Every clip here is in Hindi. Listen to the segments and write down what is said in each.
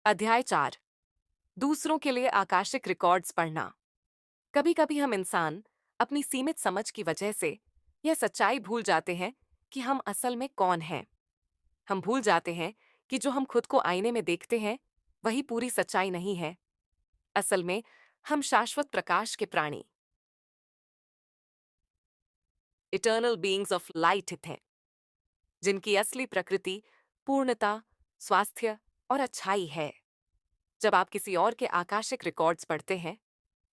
अध्याय 4। दूसरों के लिए आकाशिक रिकॉर्ड्स पढ़ना। कभी कभी हम इंसान अपनी सीमित समझ की वजह से यह सच्चाई भूल जाते हैं कि हम असल में कौन हैं। हम भूल जाते हैं कि जो हम खुद को आईने में देखते हैं वही पूरी सच्चाई नहीं है। असल में हम शाश्वत प्रकाश के प्राणी, इटर्नल बीइंग्स ऑफ लाइट हैं, जिनकी असली प्रकृति पूर्णता, स्वास्थ्य और अच्छाई है। जब आप किसी और के आकाशिक रिकॉर्ड्स पढ़ते हैं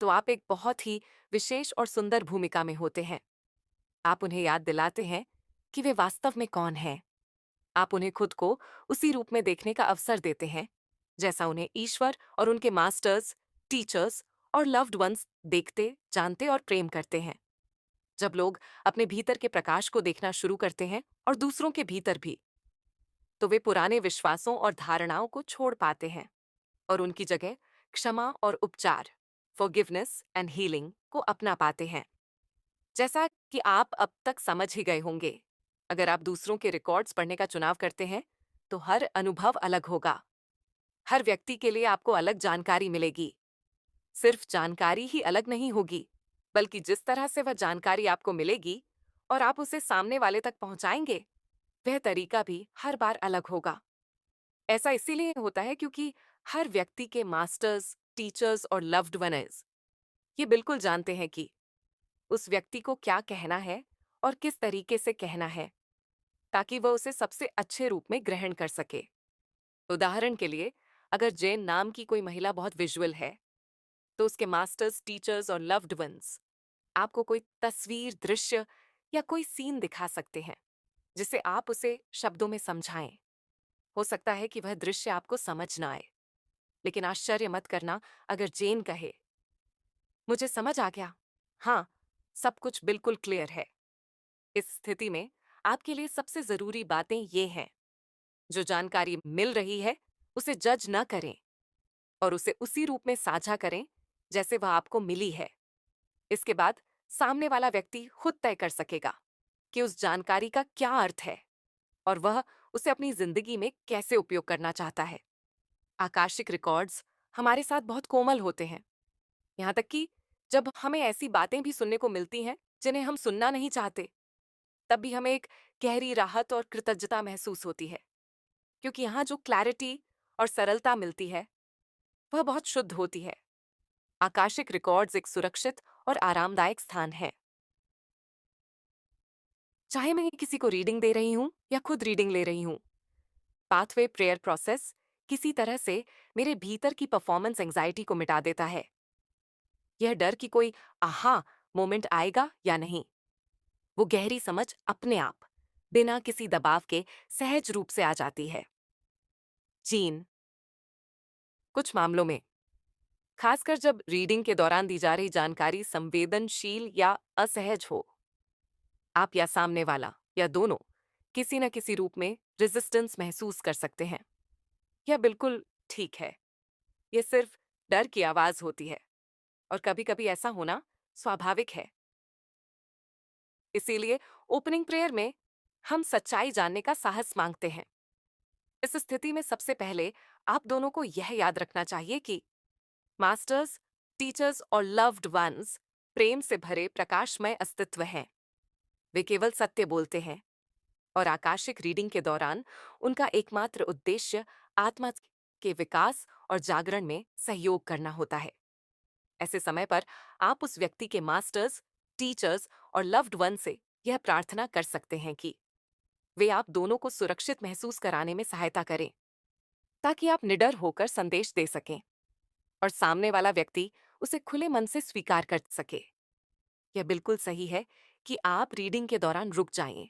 तो आप एक बहुत ही विशेष और सुंदर भूमिका में होते हैं। आप उन्हें याद दिलाते हैं कि वे वास्तव में कौन हैं। आप उन्हें खुद को उसी रूप में देखने का अवसर देते हैं जैसा उन्हें ईश्वर और उनके मास्टर्स, टीचर्स और लव्ड वंस देखते, जानते और प्रेम करते हैं। जब लोग अपने भीतर के प्रकाश को देखना शुरू करते हैं और दूसरों के भीतर भी, तो वे पुराने विश्वासों और धारणाओं को छोड़ पाते हैं और उनकी जगह क्षमा और उपचार, फॉरगिवनेस एंड हीलिंग को अपना पाते हैं। जैसा कि आप अब तक समझ ही गए होंगे, अगर आप दूसरों के रिकॉर्ड्स पढ़ने का चुनाव करते हैं तो हर अनुभव अलग होगा। हर व्यक्ति के लिए आपको अलग जानकारी मिलेगी। सिर्फ जानकारी ही अलग नहीं होगी, बल्कि जिस तरह से वह जानकारी आपको मिलेगी और आप उसे सामने वाले तक पहुंचाएंगे, वह तरीका भी हर बार अलग होगा। ऐसा इसीलिए होता है क्योंकि हर व्यक्ति के मास्टर्स, टीचर्स और लव्ड वंस ये बिल्कुल जानते हैं कि उस व्यक्ति को क्या कहना है और किस तरीके से कहना है, ताकि वह उसे सबसे अच्छे रूप में ग्रहण कर सके। उदाहरण के लिए, अगर जेन नाम की कोई महिला बहुत विजुअल है, तो उसके मास्टर्स, टीचर्स और लव्ड वंस आपको कोई तस्वीर, दृश्य या कोई सीन दिखा सकते हैं जिसे आप उसे शब्दों में समझाएं। हो सकता है कि वह दृश्य आपको समझ ना आए, लेकिन आश्चर्य मत करना अगर जेन कहे, मुझे समझ आ गया, हाँ, सब कुछ बिल्कुल क्लियर है। इस स्थिति में आपके लिए सबसे जरूरी बातें ये हैं। जो जानकारी मिल रही है उसे जज न करें और उसे उसी रूप में साझा करें जैसे वह आपको मिली है। इसके बाद सामने वाला व्यक्ति खुद तय कर सकेगा कि उस जानकारी का क्या अर्थ है और वह उसे अपनी जिंदगी में कैसे उपयोग करना चाहता है। आकाशिक रिकॉर्ड्स हमारे साथ बहुत कोमल होते हैं, यहाँ तक कि जब हमें ऐसी बातें भी सुनने को मिलती हैं जिन्हें हम सुनना नहीं चाहते, तब भी हमें एक गहरी राहत और कृतज्ञता महसूस होती है, क्योंकि यहाँ जो क्लैरिटी और सरलता मिलती है वह बहुत शुद्ध होती है। आकाशिक रिकॉर्ड्स एक सुरक्षित और आरामदायक स्थान है। चाहे मैं किसी को रीडिंग दे रही हूं या खुद रीडिंग ले रही हूं, पाथवे प्रेयर प्रोसेस किसी तरह से मेरे भीतर की परफॉर्मेंस एंजाइटी को मिटा देता है। यह डर कि कोई आहा मोमेंट आएगा या नहीं, वो गहरी समझ अपने आप, बिना किसी दबाव के सहज रूप से आ जाती है। जीन, कुछ मामलों में, खासकर जब रीडिंग के दौरान दी जा रही जानकारी संवेदनशील या असहज हो, आप या सामने वाला या दोनों किसी न किसी रूप में रेजिस्टेंस महसूस कर सकते हैं। यह बिल्कुल ठीक है। यह सिर्फ डर की आवाज होती है और कभी-कभी ऐसा होना स्वाभाविक है। इसीलिए ओपनिंग प्रेयर में हम सच्चाई जानने का साहस मांगते हैं। इस स्थिति में सबसे पहले आप दोनों को यह याद रखना चाहिए कि मास्टर्स, टीचर्स और लव्ड वंस प्रेम से भरे प्रकाशमय अस्तित्व हैं। वे केवल सत्य बोलते हैं और आकाशिक रीडिंग के दौरान उनका एकमात्र उद्देश्य आत्मा के विकास और जागरण में सहयोग करना होता है। ऐसे समय पर आप उस व्यक्ति के मास्टर्स, टीचर्स और लव्ड वन से यह प्रार्थना कर सकते हैं कि वे आप दोनों को सुरक्षित महसूस कराने में सहायता करें, ताकि आप निडर होकर संदेश दे सकें और सामने वाला व्यक्ति उसे खुले मन से स्वीकार कर सके। यह बिल्कुल सही है कि आप रीडिंग के दौरान रुक जाएं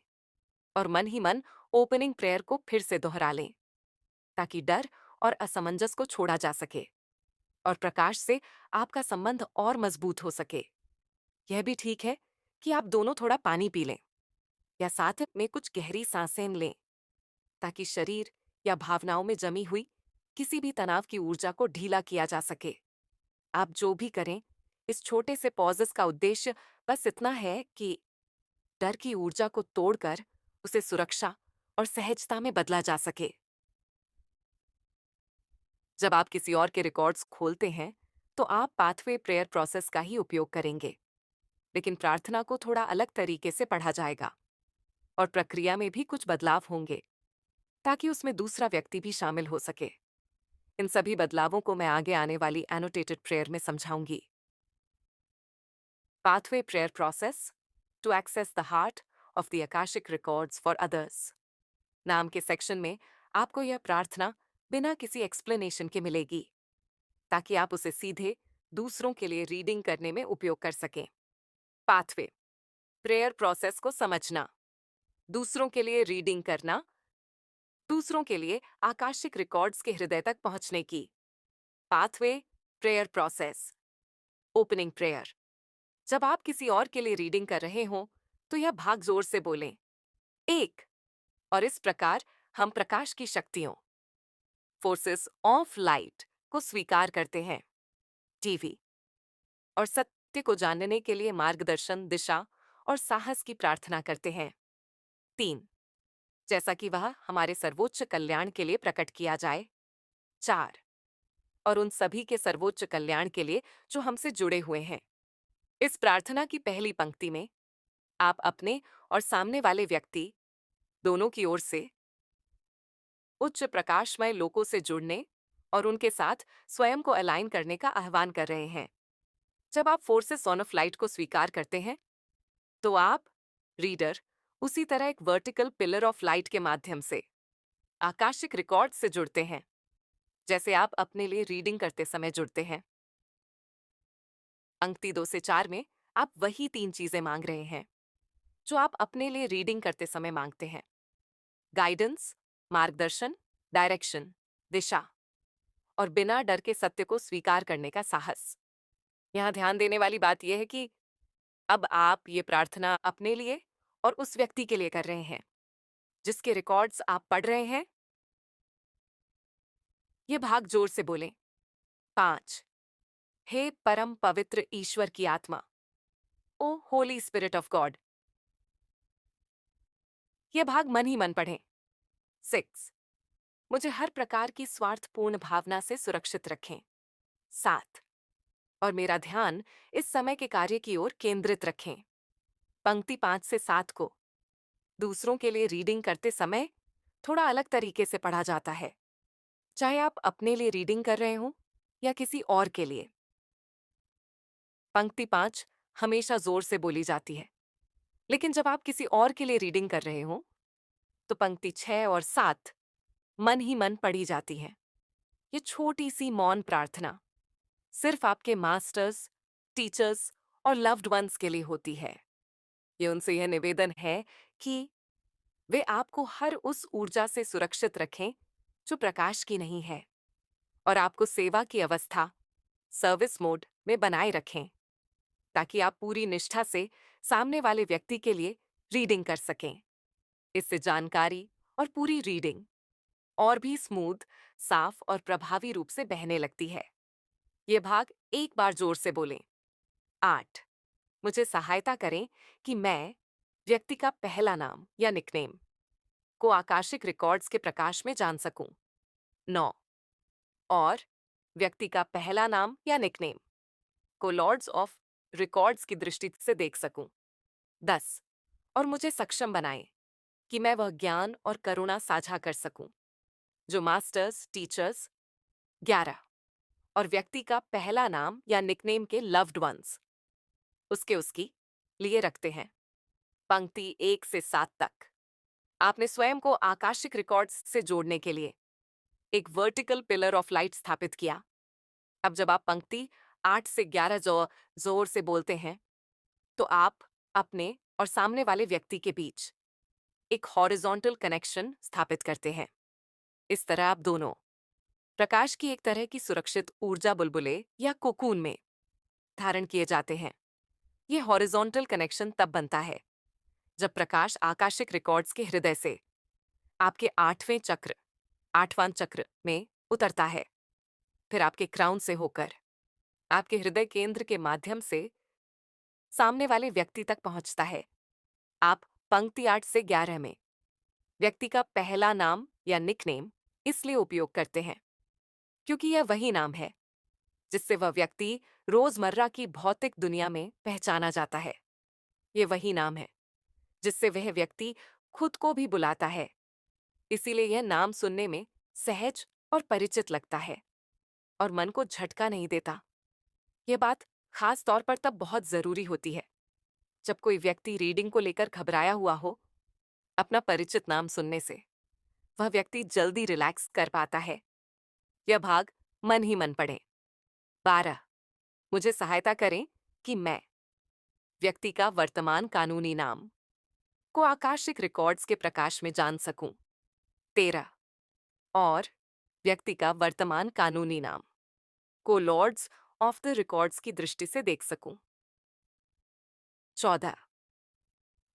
और मन ही मन ओपनिंग प्रेयर को फिर से दोहरा लें, ताकि डर और असमंजस को छोड़ा जा सके और प्रकाश से आपका संबंध और मजबूत हो सके। यह भी ठीक है कि आप दोनों थोड़ा पानी पी लें या साथ में कुछ गहरी सांसें लें, ताकि शरीर या भावनाओं में जमी हुई किसी भी तनाव की ऊर्जा को ढीला किया जा सके। आप जो भी करें, इस छोटे से पॉजेस का उद्देश्य बस इतना है कि डर की ऊर्जा को तोड़कर उसे सुरक्षा और सहजता में बदला जा सके। जब आप किसी और के रिकॉर्ड्स खोलते हैं तो आप पाथवे प्रेयर प्रोसेस का ही उपयोग करेंगे, लेकिन प्रार्थना को थोड़ा अलग तरीके से पढ़ा जाएगा और प्रक्रिया में भी कुछ बदलाव होंगे ताकि उसमें दूसरा व्यक्ति भी शामिल हो सके। इन सभी बदलावों को मैं आगे आने वाली एनोटेटेड प्रेयर में समझाऊंगी। Pathway prayer process to access the heart of the Akashic records for others नाम के सेक्शन में आपको यह प्रार्थना बिना किसी एक्सप्लेनेशन के मिलेगी ताकि आप उसे सीधे दूसरों के लिए रीडिंग करने में उपयोग कर सकें। पाथवे प्रेयर प्रोसेस को समझना, दूसरों के लिए रीडिंग करना, दूसरों के लिए आकाशिक रिकॉर्ड्स के हृदय तक पहुंचने की। Pathway prayer process opening prayer. जब आप किसी और के लिए रीडिंग कर रहे हो तो यह भाग जोर से बोलें एक, और इस प्रकार हम प्रकाश की शक्तियों फोर्सेस ऑफ लाइट को स्वीकार करते हैं। टीवी और सत्य को जानने के लिए मार्गदर्शन, दिशा और साहस की प्रार्थना करते हैं। तीन, जैसा कि वह हमारे सर्वोच्च कल्याण के लिए प्रकट किया जाए। चार, और उन सभी के सर्वोच्च कल्याण के लिए जो हमसे जुड़े हुए हैं। इस प्रार्थना की पहली पंक्ति में आप अपने और सामने वाले व्यक्ति दोनों की ओर से उच्च प्रकाशमय लोकों से जुड़ने और उनके साथ स्वयं को अलाइन करने का आह्वान कर रहे हैं। जब आप फोर्सेस ऑन ऑफ लाइट को स्वीकार करते हैं तो आप रीडर उसी तरह एक वर्टिकल पिलर ऑफ लाइट के माध्यम से आकाशिक रिकॉर्ड से जुड़ते हैं जैसे आप अपने लिए रीडिंग करते समय जुड़ते हैं। पंक्ति 2 से 4 में आप वही तीन चीजें मांग रहे हैं जो आप अपने लिए रीडिंग करते समय मांगते हैं। गाइडेंस, मार्गदर्शन, डायरेक्शन, दिशा और बिना डर के सत्य को स्वीकार करने का साहस। यहां ध्यान देने वाली बात यह है कि अब आप ये प्रार्थना अपने लिए और उस व्यक्ति के लिए कर रहे हैं जिसके रिकॉर्ड्स आप पढ़ रहे हैं। ये भाग जोर से बोलें। 5, हे परम पवित्र ईश्वर की आत्मा, ओ होली स्पिरिट ऑफ गॉड। यह भाग मन ही मन पढ़ें। 6, मुझे हर प्रकार की स्वार्थपूर्ण भावना से सुरक्षित रखें। 7, और मेरा ध्यान इस समय के कार्य की ओर केंद्रित रखें। पंक्ति 5 से 7 को दूसरों के लिए रीडिंग करते समय थोड़ा अलग तरीके से पढ़ा जाता है, चाहे आप अपने लिए रीडिंग कर रहे हो या किसी और के लिए। पंक्ति 5 हमेशा जोर से बोली जाती है, लेकिन जब आप किसी और के लिए रीडिंग कर रहे हो तो पंक्ति 6 और 7 मन ही मन पढ़ी जाती है। ये छोटी सी मौन प्रार्थना सिर्फ आपके मास्टर्स, टीचर्स और लव्ड वंस के लिए होती है। ये उनसे यह निवेदन है कि वे आपको हर उस ऊर्जा से सुरक्षित रखें जो प्रकाश की नहीं है और आपको सेवा की अवस्था, सर्विस मोड में बनाए रखें ताकि आप पूरी निष्ठा से सामने वाले व्यक्ति के लिए रीडिंग कर सकें। इससे जानकारी और पूरी रीडिंग और भी स्मूथ, साफ और प्रभावी रूप से बहने लगती है। ये भाग एक बार जोर से बोलें। 8, मुझे सहायता करें कि मैं व्यक्ति का पहला नाम या निकनेम को आकाशिक रिकॉर्ड्स के प्रकाश में जान सकूं। 9, और व्यक्ति का पहला नाम या निकनेम को लॉर्ड्स ऑफ रिकॉर्ड्स की दृष्टि से देख सकूं। 10, और मुझे सक्षम बनाएं कि मैं वह ज्ञान और करुणा साझा कर सकूं जो मास्टर्स, टीचर्स। 11, और व्यक्ति का पहला नाम या निकनेम के लव्ड वंस उसकी लिए रखते हैं। पंक्ति 1 से 7 तक आपने स्वयं को आकाशिक रिकॉर्ड्स से जोड़ने के लिए एक वर्टिकल पिलर ऑफ लाइट स्थापित किया। अब जब आप पंक्ति 8 से 11 जोर से बोलते हैं तो आप अपने और सामने वाले व्यक्ति के बीच एक हॉरिजॉन्टल कनेक्शन स्थापित करते हैं। इस तरह आप दोनों प्रकाश की एक तरह की सुरक्षित ऊर्जा बुलबुले या कोकून में धारण किए जाते हैं। यह हॉरिजॉन्टल कनेक्शन तब बनता है जब प्रकाश आकाशिक रिकॉर्ड्स के हृदय से आपके 8वां चक्र में उतरता है, फिर आपके क्राउन से होकर आपके हृदय केंद्र के माध्यम से सामने वाले व्यक्ति तक पहुंचता है। आप पंक्ति 8 से 11 में व्यक्ति का पहला नाम या निकनेम इसलिए उपयोग करते हैं क्योंकि यह वही नाम है जिससे वह व्यक्ति रोजमर्रा की भौतिक दुनिया में पहचाना जाता है। ये वही नाम है जिससे वह व्यक्ति खुद को भी बुलाता है। इसीलिए यह नाम सुनने में सहज और परिचित लगता है और मन को झटका नहीं देता। यह बात खास तौर पर तब बहुत जरूरी होती है जब कोई व्यक्ति रीडिंग को लेकर घबराया हुआ हो। अपना परिचित नाम सुनने से वह व्यक्ति जल्दी रिलैक्स कर पाता है। यह भाग मन ही मन पढ़े। 12, मुझे सहायता करें कि मैं व्यक्ति का वर्तमान कानूनी नाम को आकाशिक रिकॉर्ड्स के प्रकाश में जान सकूं। 13, और व्यक्ति का वर्तमान कानूनी नाम को लॉर्ड्स ऑफ द रिकॉर्ड्स की दृष्टि से देख सकूं। 14,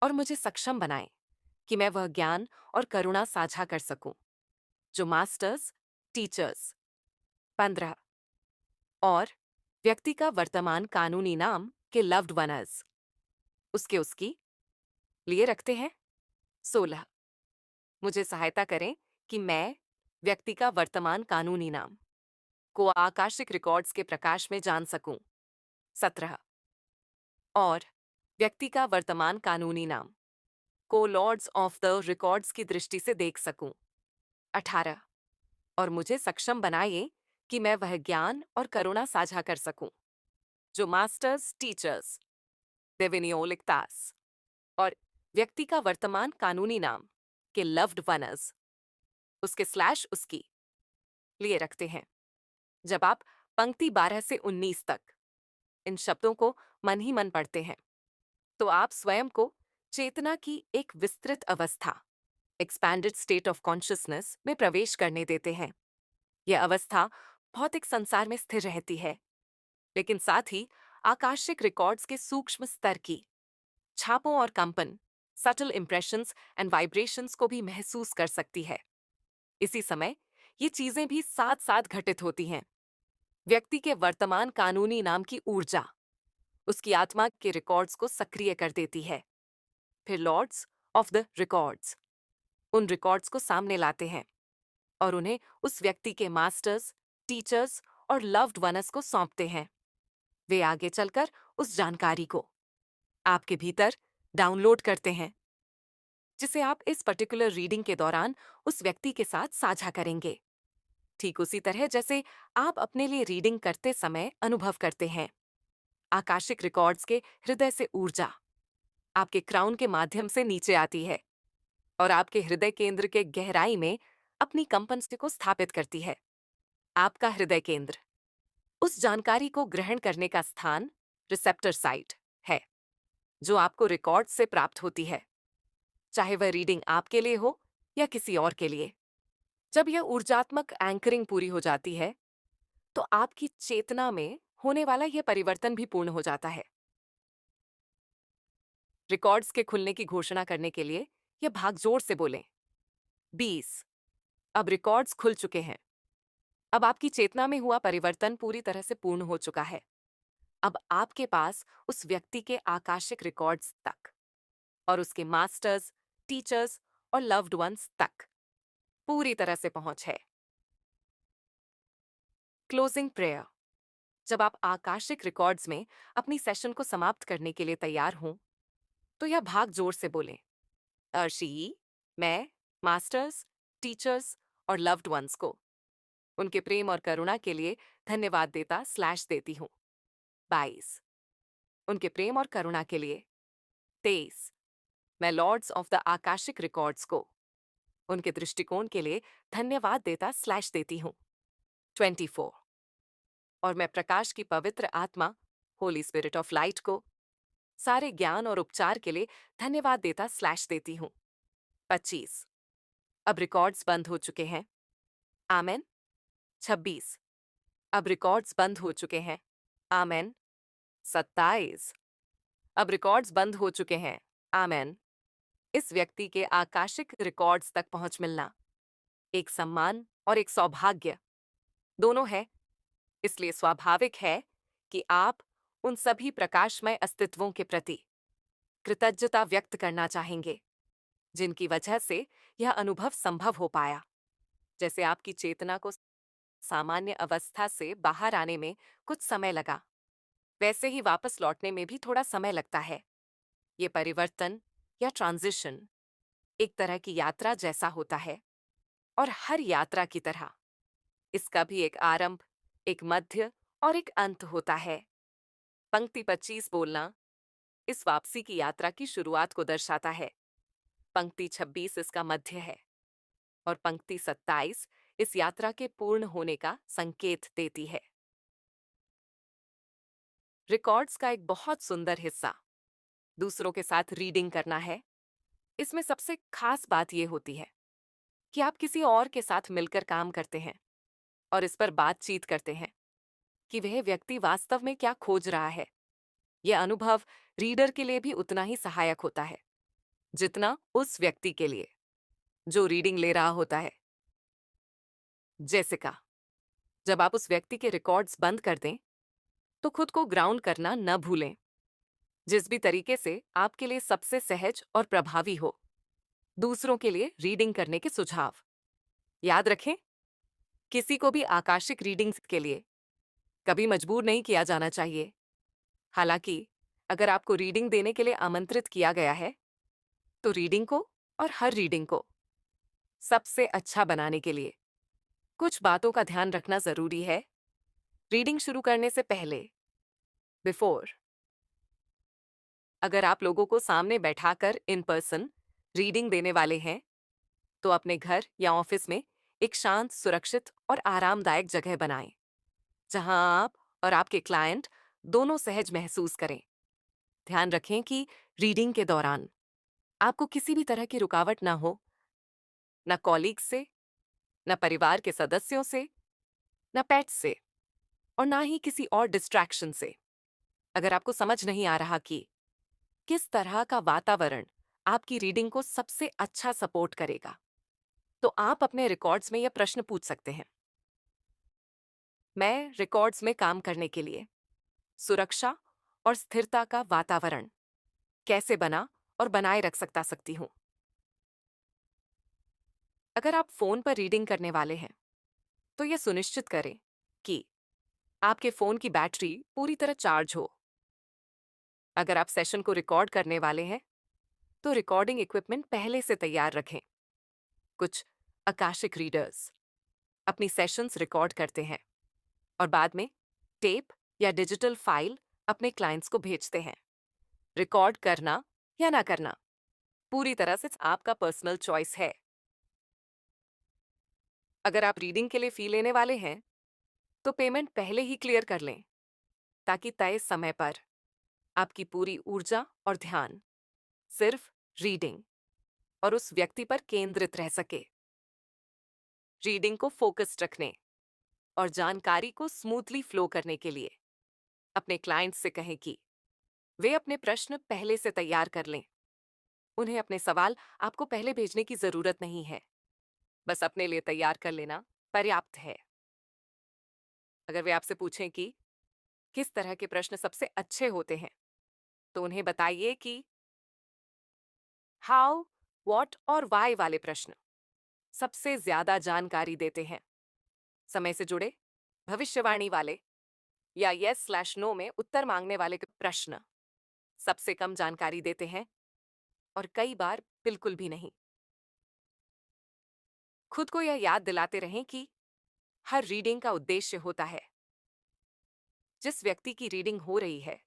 और मुझे सक्षम बनाएं कि मैं वह ज्ञान और करुणा साझा कर सकूं जो मास्टर्स, टीचर्स। 15, और व्यक्ति का वर्तमान कानूनी नाम के लव्ड वनर्स उसकी लिए रखते हैं। 16, मुझे सहायता करें कि मैं व्यक्ति का वर्तमान कानूनी नाम को आकाशिक रिकॉर्ड्स के प्रकाश में जान सकूं। 17, और व्यक्ति का वर्तमान कानूनी नाम को लॉर्ड्स ऑफ द रिकॉर्ड्स की दृष्टि से देख सकूं। 18, और मुझे सक्षम बनाइए कि मैं वह ज्ञान और करुणा साझा कर सकूं जो मास्टर्स, टीचर्स, देविनियोलिकतास और व्यक्ति का वर्तमान कानूनी नाम के लव्ड वनर्स उसकी लिए रखते हैं। जब आप पंक्ति 12 से 19 तक इन शब्दों को मन ही मन पढ़ते हैं तो आप स्वयं को चेतना की एक विस्तृत अवस्था, एक्सपैंडेड स्टेट ऑफ कॉन्शियसनेस में प्रवेश करने देते हैं। यह अवस्था भौतिक संसार में स्थिर रहती है, लेकिन साथ ही आकाशिक रिकॉर्ड्स के सूक्ष्म स्तर की छापों और कंपन, सटल इंप्रेशंस एंड वाइब्रेशंस को भी महसूस कर सकती है। इसी समय ये चीजें भी साथ साथ घटित होती हैं। व्यक्ति के वर्तमान कानूनी नाम की ऊर्जा उसकी आत्मा के रिकॉर्ड्स को सक्रिय कर देती है। फिर लॉर्ड्स ऑफ द रिकॉर्ड्स उन रिकॉर्ड्स को सामने लाते हैं और उन्हें उस व्यक्ति के मास्टर्स, टीचर्स और लव्ड वनस को सौंपते हैं। वे आगे चलकर उस जानकारी को आपके भीतर डाउनलोड करते हैं जिसे आप इस पर्टिकुलर रीडिंग के दौरान उस व्यक्ति के साथ साझा करेंगे। ठीक उसी तरह जैसे आप अपने लिए रीडिंग करते समय अनुभव करते हैं। आकाशिक रिकॉर्ड्स के हृदय से ऊर्जा आपके क्राउन के माध्यम से नीचे आती है और आपके हृदय केंद्र के गहराई में अपनी कंपन को स्थापित करती है। आपका हृदय केंद्र उस जानकारी को ग्रहण करने का स्थान, रिसेप्टर साइट है जो आपको रिकॉर्ड से प्राप्त होती है, चाहे वह रीडिंग आपके लिए हो या किसी और के लिए। जब यह ऊर्जात्मक एंकरिंग पूरी हो जाती है तो आपकी चेतना में होने वाला यह परिवर्तन भी पूर्ण हो जाता है। रिकॉर्ड्स के खुलने की घोषणा करने के लिए यह भाग जोर से बोलें। 20, अब रिकॉर्ड्स खुल चुके हैं। अब आपकी चेतना में हुआ परिवर्तन पूरी तरह से पूर्ण हो चुका है। अब आपके पास उस व्यक्ति के आकाशिक रिकॉर्ड्स तक और उसके मास्टर्स, टीचर्स और लव्ड वंस तक पूरी तरह से पहुंच है। Closing prayer. जब आप आकाशिक रिकॉर्ड्स में अपनी सेशन को समाप्त करने के लिए तैयार हों तो यह भाग जोर से बोलें। अर्शी, मैं मास्टर्स, टीचर्स और लव्ड वंस को उनके प्रेम और करुणा के लिए धन्यवाद देती हूँ। 22, उनके प्रेम और करुणा के लिए। 23, मैं lords of the Akashic records को उनके दृष्टिकोण के लिए धन्यवाद देती हूँ। 24, और मैं प्रकाश की पवित्र आत्मा, होली स्पिरिट ऑफ लाइट को सारे ज्ञान और उपचार के लिए धन्यवाद देती हूँ। 25, अब रिकॉर्ड्स बंद हो चुके हैं। आमेन। 26, अब रिकॉर्ड्स बंद हो चुके हैं। आमेन। 27, अब रिकॉर्ड्स बंद हो चुके हैं। आमेन। इस व्यक्ति के आकाशिक रिकॉर्ड्स तक पहुंच मिलना एक सम्मान और एक सौभाग्य दोनों है। इसलिए स्वाभाविक है कि आप उन सभी प्रकाशमय अस्तित्वों के प्रति कृतज्ञता व्यक्त करना चाहेंगे जिनकी वजह से यह अनुभव संभव हो पाया। जैसे आपकी चेतना को सामान्य अवस्था से बाहर आने में कुछ समय लगा, वैसे ही वापस लौटने में भी थोड़ा समय लगता है। ये परिवर्तन या ट्रांजिशन एक तरह की यात्रा जैसा होता है, और हर यात्रा की तरह इसका भी एक आरंभ, एक मध्य और एक अंत होता है। पंक्ति 25 बोलना इस वापसी की यात्रा की शुरुआत को दर्शाता है। पंक्ति 26 इसका मध्य है, और पंक्ति 27 इस यात्रा के पूर्ण होने का संकेत देती है। रिकॉर्ड्स का एक बहुत सुंदर हिस्सा दूसरों के साथ रीडिंग करना है। इसमें सबसे खास बात यह होती है कि आप किसी और के साथ मिलकर काम करते हैं और इस पर बातचीत करते हैं कि वह व्यक्ति वास्तव में क्या खोज रहा है। यह अनुभव रीडर के लिए भी उतना ही सहायक होता है जितना उस व्यक्ति के लिए जो रीडिंग ले रहा होता है। जैसिका, जब आप उस व्यक्ति के रिकॉर्ड्स बंद कर दें तो खुद को ग्राउंड करना न भूलें, जिस भी तरीके से आपके लिए सबसे सहज और प्रभावी हो। दूसरों के लिए रीडिंग करने के सुझाव याद रखें, किसी को भी आकाशिक रीडिंग्स के लिए कभी मजबूर नहीं किया जाना चाहिए। हालांकि अगर आपको रीडिंग देने के लिए आमंत्रित किया गया है तो रीडिंग को और हर रीडिंग को सबसे अच्छा बनाने के लिए कुछ बातों का ध्यान रखना जरूरी है। रीडिंग शुरू करने से पहले, बिफोर, अगर आप लोगों को सामने बैठाकर इन पर्सन रीडिंग देने वाले हैं तो अपने घर या ऑफिस में एक शांत, सुरक्षित और आरामदायक जगह बनाएं जहां आप और आपके क्लाइंट दोनों सहज महसूस करें। ध्यान रखें कि रीडिंग के दौरान आपको किसी भी तरह की रुकावट ना हो, न कॉलीग से, न परिवार के सदस्यों से, न पेट्स से, और ना ही किसी और डिस्ट्रैक्शन से। अगर आपको समझ नहीं आ रहा कि किस तरह का वातावरण आपकी रीडिंग को सबसे अच्छा सपोर्ट करेगा, तो आप अपने रिकॉर्ड्स में यह प्रश्न पूछ सकते हैं। मैं रिकॉर्ड्स में काम करने के लिए सुरक्षा और स्थिरता का वातावरण कैसे बना और बनाए रख सकती हूँ। अगर आप फोन पर रीडिंग करने वाले हैं तो यह सुनिश्चित करें कि आपके फोन की बैटरी पूरी तरह चार्ज हो। अगर आप सेशन को रिकॉर्ड करने वाले हैं तो रिकॉर्डिंग इक्विपमेंट पहले से तैयार रखें। कुछ आकाशिक रीडर्स अपनी सेशंस रिकॉर्ड करते हैं और बाद में टेप या डिजिटल फाइल अपने क्लाइंट्स को भेजते हैं। रिकॉर्ड करना या ना करना पूरी तरह से आपका पर्सनल चॉइस है। अगर आप रीडिंग के लिए फी लेने वाले हैं तो पेमेंट पहले ही क्लियर कर लें ताकि तय समय पर आपकी पूरी ऊर्जा और ध्यान सिर्फ रीडिंग और उस व्यक्ति पर केंद्रित रह सके। रीडिंग को फोकस्ड रखने और जानकारी को स्मूथली फ्लो करने के लिए अपने क्लाइंट्स से कहें कि वे अपने प्रश्न पहले से तैयार कर लें। उन्हें अपने सवाल आपको पहले भेजने की जरूरत नहीं है, बस अपने लिए तैयार कर लेना पर्याप्त है। अगर वे आपसे पूछें कि किस तरह के प्रश्न सबसे अच्छे होते हैं, तो उन्हें बताइए कि हाउ, व्हाट और व्हाई वाले प्रश्न सबसे ज्यादा जानकारी देते हैं। समय से जुड़े, भविष्यवाणी वाले या yes/no में उत्तर मांगने वाले प्रश्न सबसे कम जानकारी देते हैं और कई बार बिल्कुल भी नहीं। खुद को यह याद दिलाते रहें कि हर रीडिंग का उद्देश्य होता है। जिस व्यक्ति की रीडिंग हो रही है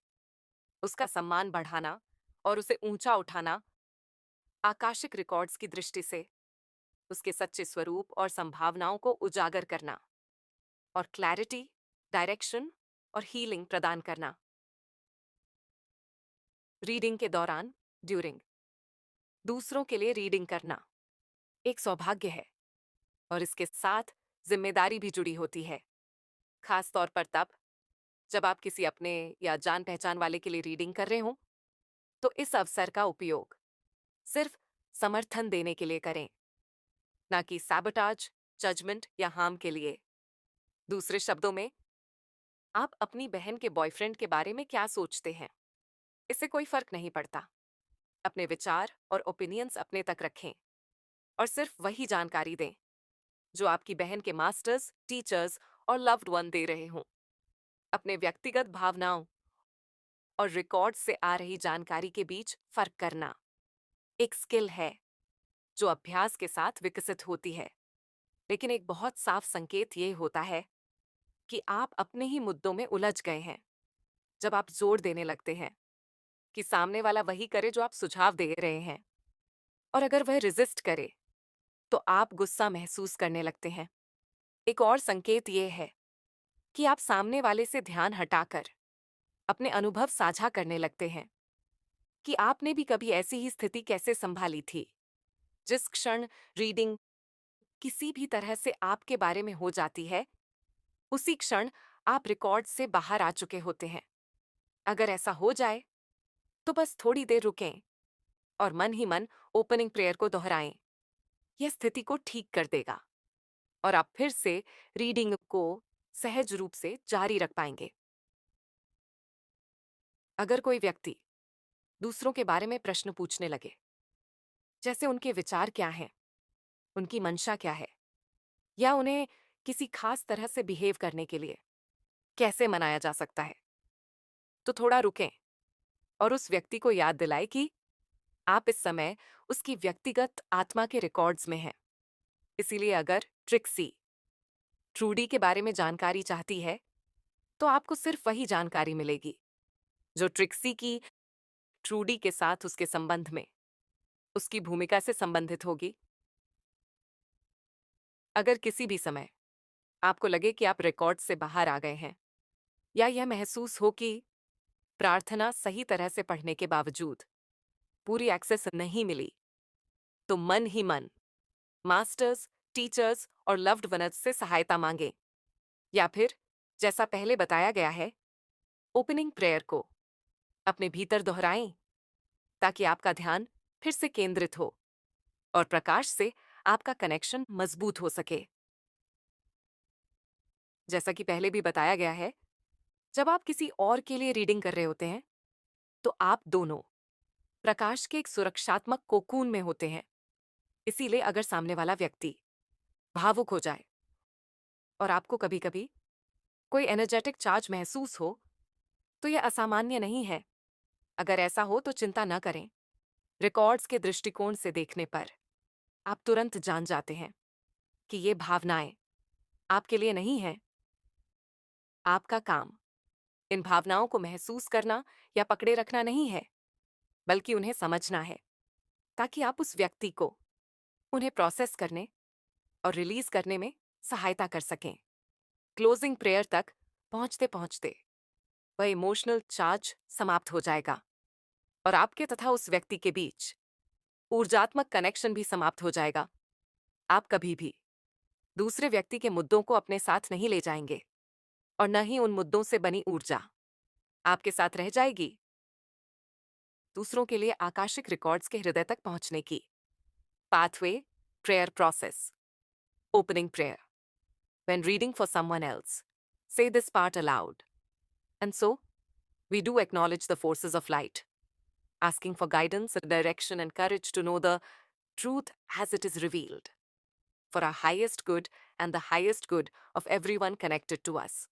उसका सम्मान बढ़ाना और उसे ऊंचा उठाना, आकाशिक रिकॉर्ड्स की दृष्टि से उसके सच्चे स्वरूप और संभावनाओं को उजागर करना और क्लैरिटी, डायरेक्शन और हीलिंग प्रदान करना। रीडिंग के दौरान, ड्यूरिंग, दूसरों के लिए रीडिंग करना एक सौभाग्य है और इसके साथ जिम्मेदारी भी जुड़ी होती है, खास तौर पर तब जब आप किसी अपने या जान पहचान वाले के लिए रीडिंग कर रहे हों। तो इस अवसर का उपयोग सिर्फ समर्थन देने के लिए करें, ना कि सैबोटाज, जजमेंट या हार्म के लिए। दूसरे शब्दों में, आप अपनी बहन के बॉयफ्रेंड के बारे में क्या सोचते हैं, इससे कोई फर्क नहीं पड़ता। अपने विचार और ओपिनियंस अपने तक रखें और सिर्फ वही जानकारी दें जो आपकी बहन के मास्टर्स, टीचर्स और लव्ड वन दे रहे हों। अपने व्यक्तिगत भावनाओं और रिकॉर्ड से आ रही जानकारी के बीच फर्क करना एक स्किल है जो अभ्यास के साथ विकसित होती है। लेकिन एक बहुत साफ संकेत ये होता है कि आप अपने ही मुद्दों में उलझ गए हैं जब आप जोर देने लगते हैं कि सामने वाला वही करे जो आप सुझाव दे रहे हैं, और अगर वह रेजिस्ट करे तो आप गुस्सा महसूस करने लगते हैं। एक और संकेत ये है कि आप सामने वाले से ध्यान हटाकर अपने अनुभव साझा करने लगते हैं कि आपने भी कभी ऐसी ही स्थिति कैसे संभाली थी। जिस क्षण रीडिंग किसी भी तरह से आपके बारे में हो जाती है, उसी क्षण आप रिकॉर्ड से बाहर आ चुके होते हैं। अगर ऐसा हो जाए तो बस थोड़ी देर रुकें और मन ही मन ओपनिंग प्रेयर को दोहराएं। यह स्थिति को ठीक कर देगा और आप फिर से रीडिंग को सहज रूप से जारी रख पाएंगे। अगर कोई व्यक्ति दूसरों के बारे में प्रश्न पूछने लगे, जैसे उनके विचार क्या हैं, उनकी मंशा क्या है, या उन्हें किसी खास तरह से बिहेव करने के लिए कैसे मनाया जा सकता है, तो थोड़ा रुकें और उस व्यक्ति को याद दिलाएं कि आप इस समय उसकी व्यक्तिगत आत्मा के रिकॉर्ड्स में हैं। इसीलिए अगर ट्रिक्सी ट्रूडी के बारे में जानकारी चाहती है, तो आपको सिर्फ वही जानकारी मिलेगी जो ट्रिक्सी की ट्रूडी के साथ उसके संबंध में उसकी भूमिका से संबंधित होगी। अगर किसी भी समय आपको लगे कि आप रिकॉर्ड से बाहर आ गए हैं, या यह महसूस हो कि प्रार्थना सही तरह से पढ़ने के बावजूद पूरी एक्सेस नहीं मिली, तो मन ही मन मास्टर्स, टीचर्स और लव्ड वनस से सहायता मांगे। या फिर जैसा पहले बताया गया है, ओपनिंग प्रेयर को अपने भीतर दोहराएं ताकि आपका ध्यान फिर से केंद्रित हो और प्रकाश से आपका कनेक्शन मजबूत हो सके। जैसा कि पहले भी बताया गया है, जब आप किसी और के लिए रीडिंग कर रहे होते हैं, तो आप दोनों प्रकाश के एक सुरक्षात्मक कोकून में होते हैं। इसीलिए अगर सामने वाला व्यक्ति भावुक हो जाए और आपको कभी-कभी कोई एनर्जेटिक चार्ज महसूस हो, तो यह असामान्य नहीं है। अगर ऐसा हो तो चिंता न करें। रिकॉर्ड्स के दृष्टिकोण से देखने पर आप तुरंत जान जाते हैं कि ये भावनाएं आपके लिए नहीं हैं। आपका काम इन भावनाओं को महसूस करना या पकड़े रखना नहीं है, बल्कि उन्हें समझना है ताकि आप उस व्यक्ति को उन्हें प्रोसेस करने और रिलीज करने में सहायता कर सकें। क्लोजिंग प्रेयर तक पहुंचते पहुंचते वह इमोशनल चार्ज समाप्त हो जाएगा और आपके तथा उस व्यक्ति के बीच ऊर्जात्मक कनेक्शन भी समाप्त हो जाएगा। आप कभी भी दूसरे व्यक्ति के मुद्दों को अपने साथ नहीं ले जाएंगे और न ही उन मुद्दों से बनी ऊर्जा आपके साथ रह जाएगी। दूसरों के लिए आकाशिक रिकॉर्ड्स के हृदय तक पहुंचने की pathway prayer process. Opening prayer. When reading for someone else, say this part aloud. And so, we do acknowledge the forces of light, asking for guidance, direction, and courage to know the truth as it is revealed, for our highest good and the highest good of everyone connected to us.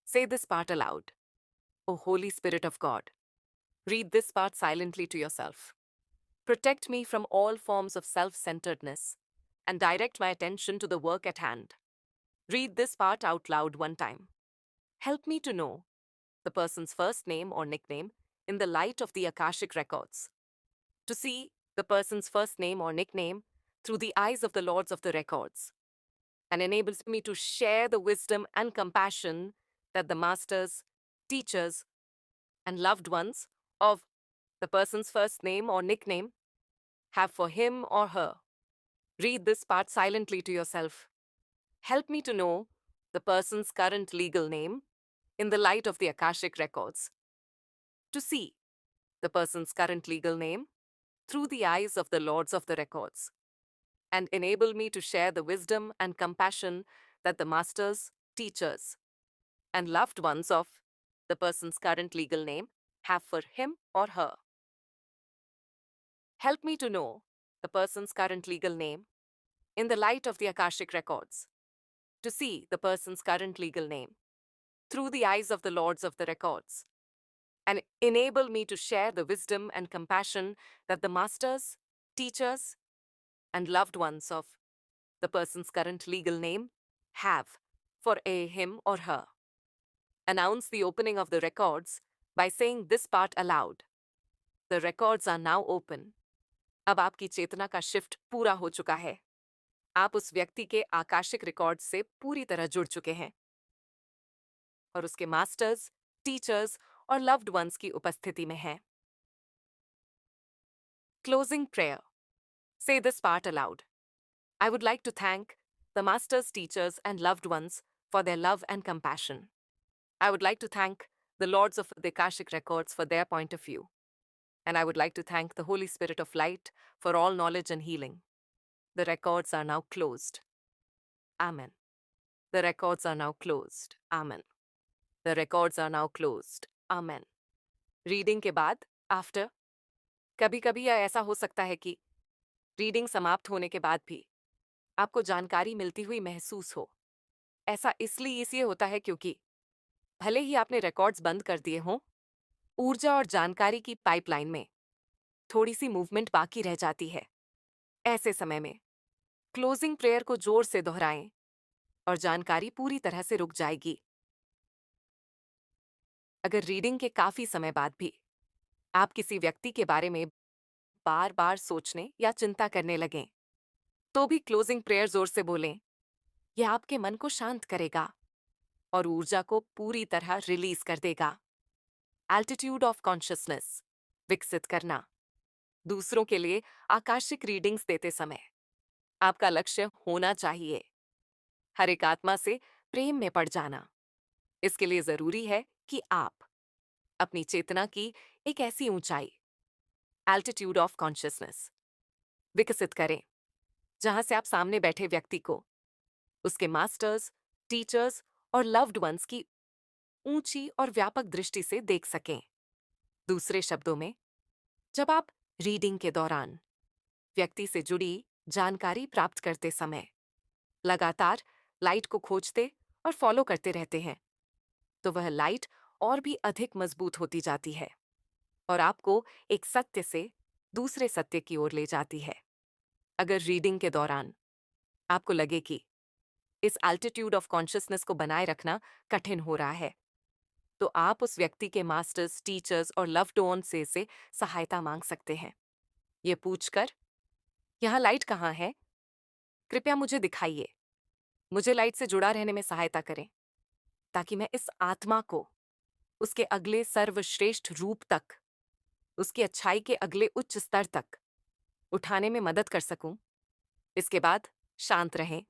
Say this part aloud. O Holy Spirit of God, read this part silently to yourself. Protect me from all forms of self-centeredness and direct my attention to the work at hand. Read this part out loud one time. Help me to know the person's first name or nickname in the light of the Akashic records. To see the person's first name or nickname through the eyes of the Lords of the Records, and enables me to share the wisdom and compassion that the masters, teachers, and loved ones of the person's first name or nickname have for him or her. Read this part silently to yourself. Help me to know the person's current legal name in the light of the Akashic records. To see the person's current legal name through the eyes of the Lords of the Records, and enable me to share the wisdom and compassion that the masters, teachers, and loved ones of the person's current legal name have for him or her. Help me to know the person's current legal name in the light of the Akashic records, to see the person's current legal name through the eyes of the Lords of the Records and enable me to share the wisdom and compassion that the masters, teachers, and loved ones of the person's current legal name have for a him or her. Announce the opening of the records by saying this part aloud. The records are now open. अब आपकी चेतना का शिफ्ट पूरा हो चुका है। आप उस व्यक्ति के आकाशिक रिकॉर्ड से पूरी तरह जुड़ चुके हैं और उसके मास्टर्स, टीचर्स और लव्ड वंस की उपस्थिति में हैं। Closing prayer. Say this part aloud. I would like to thank the masters, teachers, and loved ones for their love and compassion. I would like to thank the Lords of the Akashic Records for their point of view. And I would like to thank the Holy Spirit of Light for all knowledge and healing. The records are now closed. Amen. The records are now closed. Amen. The records are now closed. Amen. Reading के बाद, आफ्टर, कभी कभी यह ऐसा हो सकता है कि रीडिंग समाप्त होने के बाद भी आपको जानकारी मिलती हुई महसूस हो। ऐसा इसलिए होता है क्योंकि भले ही आपने रिकॉर्ड्स बंद कर दिए हों, ऊर्जा और जानकारी की पाइपलाइन में थोड़ी सी मूवमेंट बाकी रह जाती है। ऐसे समय में क्लोजिंग प्रेयर को जोर से दोहराएं और जानकारी पूरी तरह से रुक जाएगी। अगर रीडिंग के काफी समय बाद भी आप किसी व्यक्ति के बारे में बार बार सोचने या चिंता करने लगें, तो भी क्लोजिंग प्रेयर जोर से बोलें। यह आपके मन को शांत करेगा और ऊर्जा को पूरी तरह रिलीज कर देगा। एल्टीट्यूड ऑफ कॉन्शियसनेस विकसित करना। दूसरों के लिए आकाशिक रीडिंग्स देते समय आपका लक्ष्य होना चाहिए हर एक आत्मा से प्रेम में पड़ जाना। इसके लिए जरूरी है कि आप अपनी चेतना की एक ऐसी ऊंचाई, एल्टीट्यूड ऑफ कॉन्शियसनेस, विकसित करें जहां से आप सामने बैठे व्यक्ति को उसके मास्टर्स, टीचर्स और लव्ड वंस की ऊंची और व्यापक दृष्टि से देख सकें। दूसरे शब्दों में, जब आप रीडिंग के दौरान व्यक्ति से जुड़ी जानकारी प्राप्त करते समय लगातार लाइट को खोजते और फॉलो करते रहते हैं, तो वह लाइट और भी अधिक मजबूत होती जाती है और आपको एक सत्य से दूसरे सत्य की ओर ले जाती है। अगर रीडिंग के दौरान आपको लगे कि इस एल्टीट्यूड ऑफ कॉन्शियसनेस को बनाए रखना कठिन हो रहा है, तो आप उस व्यक्ति के मास्टर्स, टीचर्स और लव्ड वन से सहायता मांग सकते हैं। ये पूछकर, यहाँ लाइट कहाँ है? कृपया मुझे दिखाइए। मुझे लाइट से जुड़ा रहने में सहायता करें ताकि मैं इस आत्मा को उसके अगले सर्वश्रेष्ठ रूप तक, उसकी अच्छाई के अगले उच्च स्तर तक उठाने में मदद कर सकूं। इसके बाद शांत रहें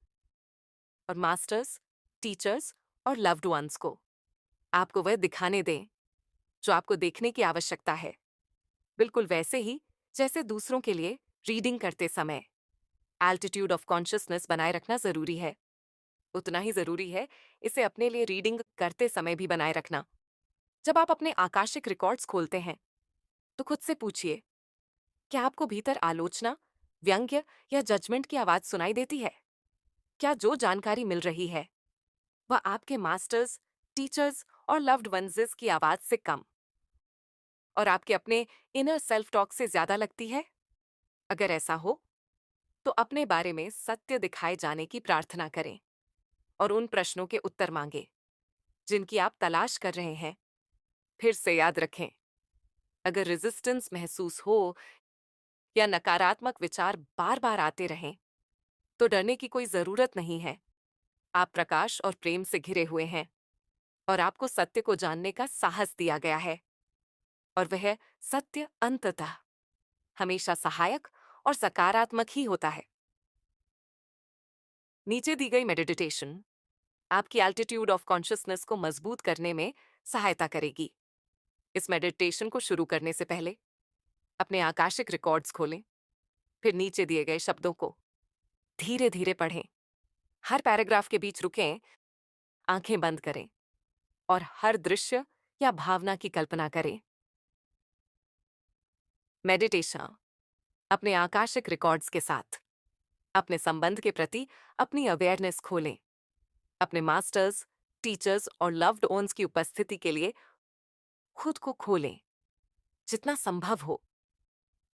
और मास्टर्स, टीचर्स और लव्ड वंस को आपको वह दिखाने दें जो आपको देखने की आवश्यकता है, बिल्कुल वैसे ही जैसे दूसरों के लिए रीडिंग करते समय एल्टीट्यूड ऑफ कॉन्शियसनेस बनाए रखना जरूरी है। उतना ही जरूरी है इसे अपने लिए रीडिंग करते समय भी बनाए रखना। जब आप अपने आकाशिक रिकॉर्ड्स खोलते हैं, तो खुद से पूछिए, क्या आपको भीतर आलोचना, व्यंग्य या जजमेंट की आवाज सुनाई देती है? क्या जो जानकारी मिल रही है वह आपके मास्टर्स, टीचर्स और लव्ड वंस की आवाज से कम और आपके अपने इनर सेल्फ टॉक से ज्यादा लगती है? अगर ऐसा हो, तो अपने बारे में सत्य दिखाए जाने की प्रार्थना करें और उन प्रश्नों के उत्तर मांगे जिनकी आप तलाश कर रहे हैं। फिर से याद रखें, अगर रेजिस्टेंस महसूस हो या नकारात्मक विचार बार बार आते रहें, तो डरने की कोई जरूरत नहीं है। आप प्रकाश और प्रेम से घिरे हुए हैं और आपको सत्य को जानने का साहस दिया गया है और वह सत्य अंततः हमेशा सहायक और सकारात्मक ही होता है। नीचे दी गई मेडिटेशन आपकी एल्टीट्यूड ऑफ कॉन्शियसनेस को मजबूत करने में सहायता करेगी। इस मेडिटेशन को शुरू करने से पहले अपने आकाशिक रिकॉर्ड्स खोलें, फिर नीचे दिए गए शब्दों को धीरे धीरे पढ़ें। हर पैराग्राफ के बीच रुकें, आंखें बंद करें और हर दृश्य या भावना की कल्पना करें। मेडिटेशन अपने आकाशिक रिकॉर्ड्स के साथ अपने संबंध के प्रति अपनी अवेयरनेस खोलें। अपने मास्टर्स, टीचर्स और लव्ड ओन्स की उपस्थिति के लिए खुद को खोलें। जितना संभव हो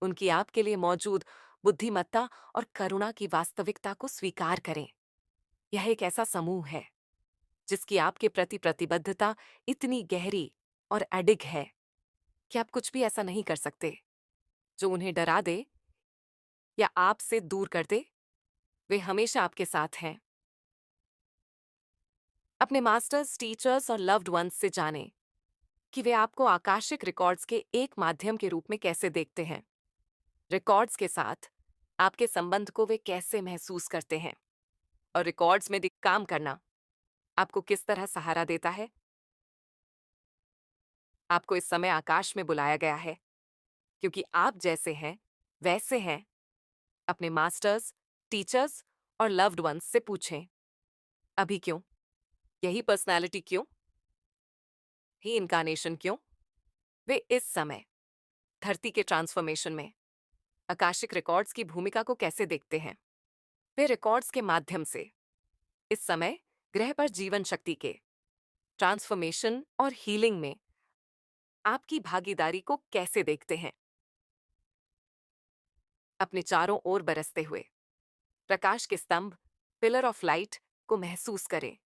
उनकी आपके लिए मौजूद बुद्धिमत्ता और करुणा की वास्तविकता को स्वीकार करें। यह एक ऐसा समूह है जिसकी आपके प्रति प्रतिबद्धता इतनी गहरी और अडिग है कि आप कुछ भी ऐसा नहीं कर सकते जो उन्हें डरा दे या आपसे दूर कर दे। वे हमेशा आपके साथ हैं। अपने मास्टर्स, टीचर्स और लव्ड वंस से जानें कि वे आपको आकाशिक रिकॉर्ड्स के एक माध्यम के रूप में कैसे देखते हैं। रिकॉर्ड्स के साथ आपके संबंध को वे कैसे महसूस करते हैं और रिकॉर्ड्स में काम करना आपको किस तरह सहारा देता है। आपको इस समय आकाश में बुलाया गया है क्योंकि आप जैसे हैं वैसे हैं। अपने मास्टर्स, टीचर्स और लव्ड वंस से पूछें, अभी क्यों? यही पर्सनालिटी क्यों? ही इनकारनेशन क्यों? वे इस समय धरती के ट्रांसफॉर्मेशन में आकाशिक रिकॉर्ड्स की भूमिका को कैसे देखते हैं? वे रिकॉर्ड्स के माध्यम से इस समय ग्रह पर जीवन शक्ति के ट्रांसफॉर्मेशन और हीलिंग में आपकी भागीदारी को कैसे देखते हैं? अपने चारों ओर बरसते हुए प्रकाश के स्तंभ, पिलर ऑफ लाइट को महसूस करें।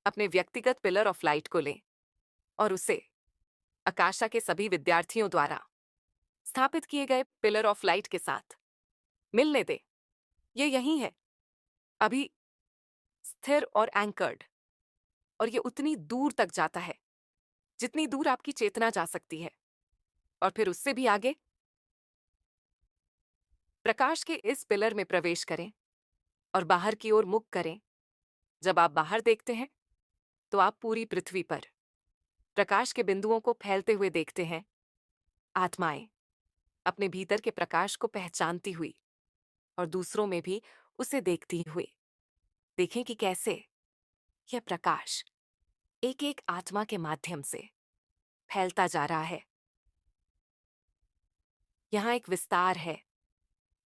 अपने व्यक्तिगत पिलर ऑफ लाइट को लें और उसे आकाशा के सभी विद्यार्थियों द्वारा स्थापित किए गए पिलर ऑफ लाइट के साथ मिलने दें। ये यही है, अभी स्थिर और एंकर्ड, और ये उतनी दूर तक जाता है जितनी दूर आपकी चेतना जा सकती है और फिर उससे भी आगे। प्रकाश के इस पिलर में प्रवेश करें और बाहर की ओर मुख करें। जब आप बाहर देखते हैं तो आप पूरी पृथ्वी पर प्रकाश के बिंदुओं को फैलते हुए देखते हैं। आत्माएं अपने भीतर के प्रकाश को पहचानती हुई और दूसरों में भी उसे देखती हुई देखें कि कैसे यह प्रकाश एक एक आत्मा के माध्यम से फैलता जा रहा है। यहां एक विस्तार है,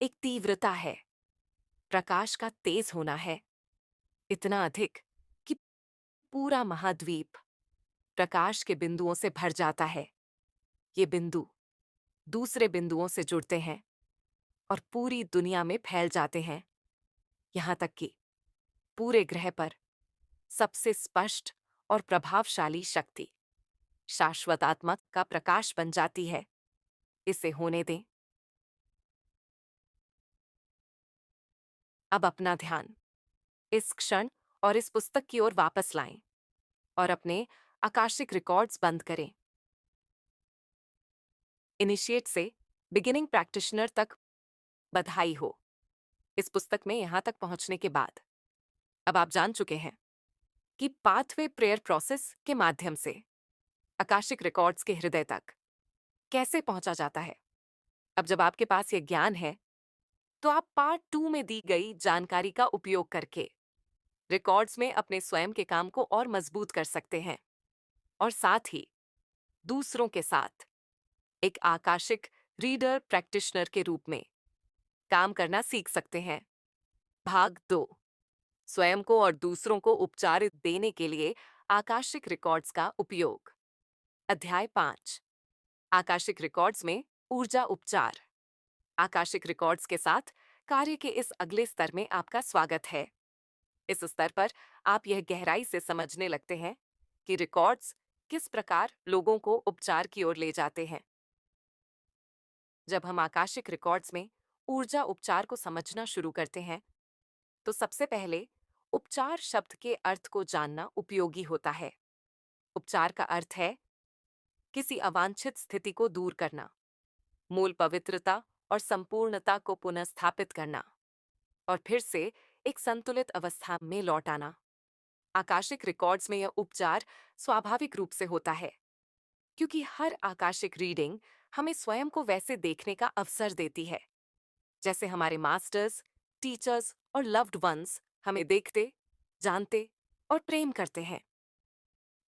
एक तीव्रता है, प्रकाश का तेज होना है, इतना अधिक कि पूरा महाद्वीप प्रकाश के बिंदुओं से भर जाता है। ये बिंदु दूसरे बिंदुओं से जुड़ते हैं और पूरी दुनिया में फैल जाते हैं, यहां तक कि पूरे ग्रह पर सबसे स्पष्ट और प्रभावशाली शक्ति शाश्वतात्मक का प्रकाश बन जाती है। इसे होने दें। अब अपना ध्यान इस क्षण और इस पुस्तक की ओर वापस लाएं और अपने आकाशिक रिकॉर्ड्स बंद करें। इनिशिएट से बिगिनिंग प्रैक्टिशनर तक बधाई हो। इस पुस्तक में यहां तक पहुंचने के बाद अब आप जान चुके हैं कि पाथवे प्रेयर प्रोसेस के माध्यम से आकाशिक रिकॉर्ड्स के हृदय तक कैसे पहुंचा जाता है। अब जब आपके पास यह ज्ञान है तो आप पार्ट 2 में दी गई जानकारी का उपयोग करके रिकॉर्ड्स में अपने स्वयं के काम को और मजबूत कर सकते हैं और साथ ही दूसरों के साथ एक आकाशिक रीडर प्रैक्टिशनर के रूप में काम करना सीख सकते हैं। भाग 2, स्वयं को और दूसरों को उपचार देने के लिए आकाशिक रिकॉर्ड्स का उपयोग। अध्याय 5, आकाशिक रिकॉर्ड्स में ऊर्जा उपचार। आकाशिक रिकॉर्ड्स के साथ कार्य के इस अगले स्तर में आपका स्वागत है। इस स्तर पर आप यह गहराई से समझने लगते हैं कि रिकॉर्ड्स किस प्रकार लोगों को उपचार की ओर ले जाते हैं। जब हम आकाशिक रिकॉर्ड्स में ऊर्जा उपचार को समझना शुरू करते हैं तो सबसे पहले उपचार शब्द के अर्थ को जानना उपयोगी होता है। उपचार का अर्थ है किसी अवांछित स्थिति को दूर करना, मूल पवित्रता और संपूर्णता को पुनः स्थापित करना और फिर से एक संतुलित अवस्था में लौट आना। आकाशिक रिकॉर्ड्स में यह उपचार स्वाभाविक रूप से होता है क्योंकि हर आकाशिक रीडिंग हमें स्वयं को वैसे देखने का अवसर देती है जैसे हमारे मास्टर्स, टीचर्स और लव्ड वंस हमें देखते, जानते और प्रेम करते हैं,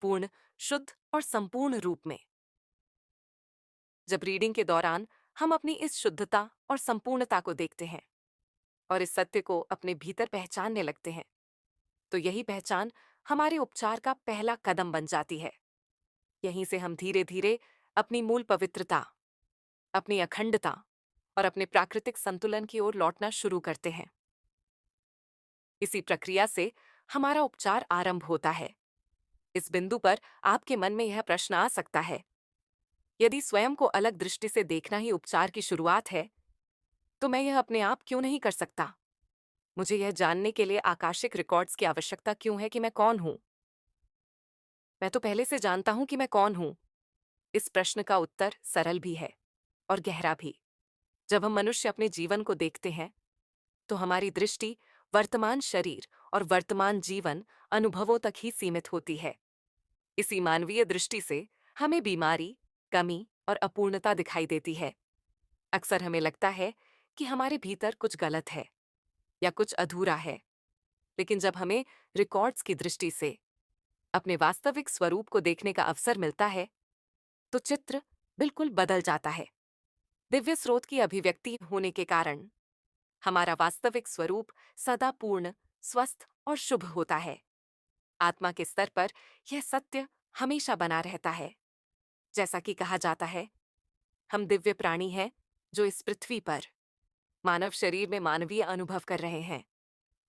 पूर्ण, शुद्ध और संपूर्ण रूप में। जब रीडिंग के दौरान हम अपनी इस शुद्धता और संपूर्णता को देखते हैं और इस सत्य को अपने भीतर पहचानने लगते हैं तो यही पहचान हमारे उपचार का पहला कदम बन जाती है। यहीं से हम धीरे धीरे अपनी मूल पवित्रता, अपनी अखंडता और अपने प्राकृतिक संतुलन की ओर लौटना शुरू करते हैं। इसी प्रक्रिया से हमारा उपचार आरंभ होता है। इस बिंदु पर आपके मन में यह प्रश्न आ सकता है, यदि स्वयं को अलग दृष्टि से देखना ही उपचार की शुरुआत है, तो मैं यह अपने आप क्यों नहीं कर सकता? मुझे यह जानने के लिए आकाशिक रिकॉर्ड्स की आवश्यकता क्यों है कि मैं कौन हूं? मैं तो पहले से जानता हूं कि मैं कौन हूं। इस प्रश्न का उत्तर सरल भी है और गहरा भी। जब हम मनुष्य अपने जीवन को देखते हैं, तो हमारी दृष्टि वर्तमान शरीर और वर्तमान जीवन अनुभवों तक ही सीमित होती है। इसी मानवीय दृष्टि से हमें बीमारी, कमी और अपूर्णता दिखाई देती है। अक्सर हमें लगता है कि हमारे भीतर कुछ गलत है या कुछ अधूरा है। लेकिन जब हमें रिकॉर्ड्स की दृष्टि से अपने वास्तविक स्वरूप को देखने का अवसर मिलता है, तो चित्र बिल्कुल बदल जाता है। दिव्य स्रोत की अभिव्यक्ति होने के कारण हमारा वास्तविक स्वरूप सदा पूर्ण, स्वस्थ और शुभ होता है। आत्मा के स्तर पर यह सत्य हमेशा बना रहता है। जैसा कि कहा जाता है, हम दिव्य प्राणी हैं जो इस पृथ्वी पर मानव शरीर में मानवीय अनुभव कर रहे हैं।